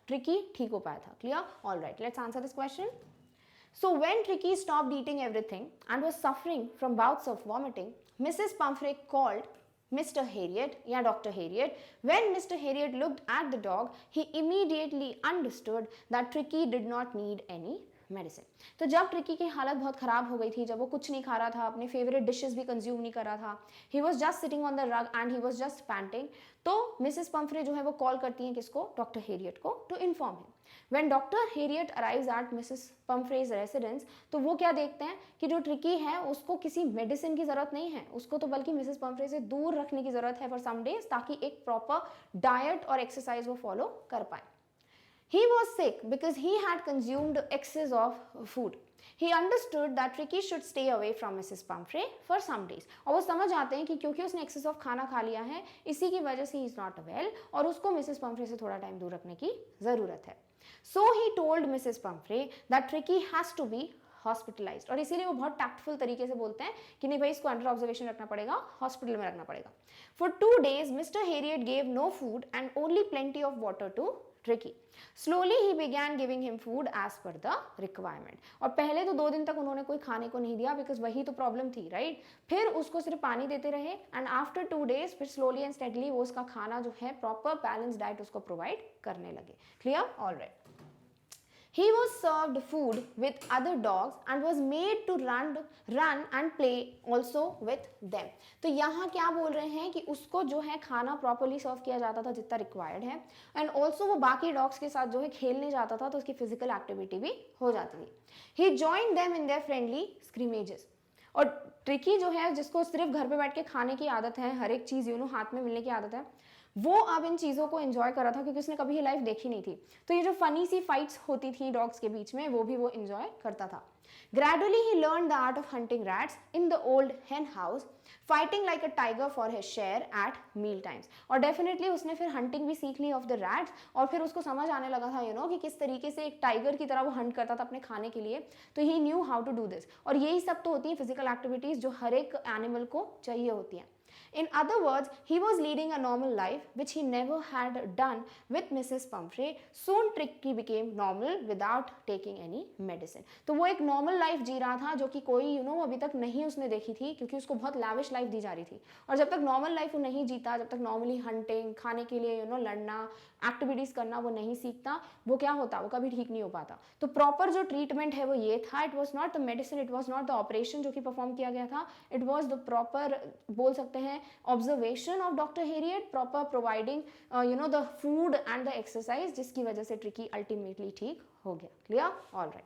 ट्रिकी ठीक हो पाया था. Clear? All right, let's answer this question. So when Tricky stopped eating everything and was suffering from bouts of vomiting, Mrs. Pumphrey called Mr. Harriet, yeah, Dr. Harriet. When Mr. Harriet looked at the dog, he immediately understood that Tricky did not need any medicine. तो जब tricky की हालत बहुत ख़राब हो गई थी, जब वो कुछ नहीं खा रहा था, अपने फेवरेट डिशेस भी कंज्यूम नहीं कर रहा था, he was just sitting on the rug and he was just panting, तो मिसेस पंफ्रे जो है वो कॉल करती हैं किसको, डॉक्टर हेरियट को, to inform him. When doctor Herriot arrives at Mrs Pumphrey's residence, तो वो क्या देखते हैं कि जो ट्रिकी है उसको किसी मेडिसिन की ज़रूरत नहीं है, उसको तो बल्कि मिसेस पंफ्रे से दूर रखने की ज़रूरत है फॉर सम डेज, ताकि एक प्रॉपर डाइट और एक्सरसाइज वो फॉलो कर पाए. He was sick because he had consumed excess of food. He understood that Tricky should stay away from Mrs. Pumphrey for some days. और वो समझ आते हैं कि क्योंकि उसने excess of खाना खा लिया है, इसी की वजह से he is not well, और उसको Mrs. Pumphrey से थोड़ा टाइम दूर रखने की ज़रूरत है. So he told Mrs. Pumphrey that Tricky has to be hospitalised, और इसीलिए वो बहुत टैक्टफुल तरीके से बोलते हैं कि नहीं भाई, इसको अंडर ऑब्जर्वेशन रखना पड़ेगा, हॉस्पिटल में रखना पड़ेगा. For 2 days mister Herriot gave no food and only plenty of water to Tricki. Slowly he began giving him food as per the requirement. और पहले तो 2 दिन तक उन्होंने कोई खाने को नहीं दिया, बिकॉज वही तो प्रॉब्लम थी, राइट. फिर उसको सिर्फ पानी देते रहे, एंड आफ्टर 2 days फिर स्लोली एंड स्टेडली वो उसका खाना जो है प्रॉपर बैलेंस डाइट उसको प्रोवाइड करने लगे. Clear? All right. He was served food with other dogs and was made to run and play also with them. तो यहाँ क्या बोल रहे हैं कि उसको जो है खाना प्रॉपरली सर्व किया जाता था जितना रिक्वायर्ड है, एंड ऑल्सो वो बाकी डॉग्स के साथ जो है खेलने जाता था, तो उसकी फिजिकल एक्टिविटी भी हो जाती थी. He joined them in their friendly scrimmages. और ट्रिकी जो है, जिसको सिर्फ घर पे बैठ के खाने की आदत है, हर एक चीज़ हाथ में मिलने की आदत है, वो अब इन चीज़ों को एंजॉय कर रहा था क्योंकि उसने कभी ये लाइफ देखी नहीं थी. तो ये जो फनी सी फाइट्स होती थी डॉग्स के बीच में, वो भी वो एंजॉय करता था. Gradually he learn the art of hunting rats in the old hen house, fighting like a tiger for his share at meal times. और डेफिनेटली उसने फिर हंटिंग भी सीख ली ऑफ द रैट्स, और फिर उसको समझ आने लगा था कि किस तरीके से एक टाइगर की तरह वो हंट करता था अपने खाने के लिए. तो he knew how to do this. और यही सब तो होती है फिजिकल एक्टिविटीज जो हर एक एनिमल को चाहिए होती हैं. In other words, he was leading a normal life which he never had done with Mrs. Pumphrey. Soon Tricky became normal without taking any medicine. तो वो एक normal life जी रहा था जो कि कोई अभी तक नहीं उसने देखी थी, क्योंकि उसको बहुत lavish life दी जा रही थी. और जब तक normal life वो नहीं जीता, जब तक normally hunting, खाने के लिए लड़ना, एक्टिविटीज़ करना वो नहीं सीखता, वो क्या होता, वो कभी ठीक नहीं हो पाता. तो प्रॉपर जो ट्रीटमेंट है वो ये था. It was not the medicine, it was not the operation जो कि परफॉर्म किया गया था. इट वॉज द प्रॉपर, बोल सकते हैं, observation of doctor Harriet, proper providing the food and the exercise, जिसकी वजह से ट्रिकी अल्टीमेटली ठीक हो गया. Clear? All right.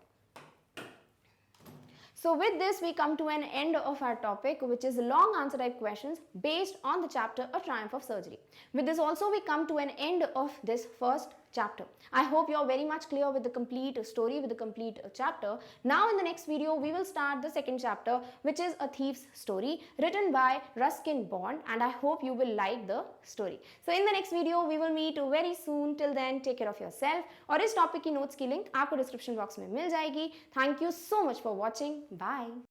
So with this we come to an end of our topic, which is long answer type questions based on the chapter A Triumph of Surgery. With this also we come to an end of this first chapter. I hope you are very much clear with the complete story, with the complete chapter. Now in the next video we will start the second chapter, which is A Thief's Story, written by Ruskin Bond, and I hope you will like the story. So in the next video we will meet very soon. Till then, take care of yourself. और इस topic की notes की link आपको description box में मिल जाएगी. Thank you so much for watching. Bye.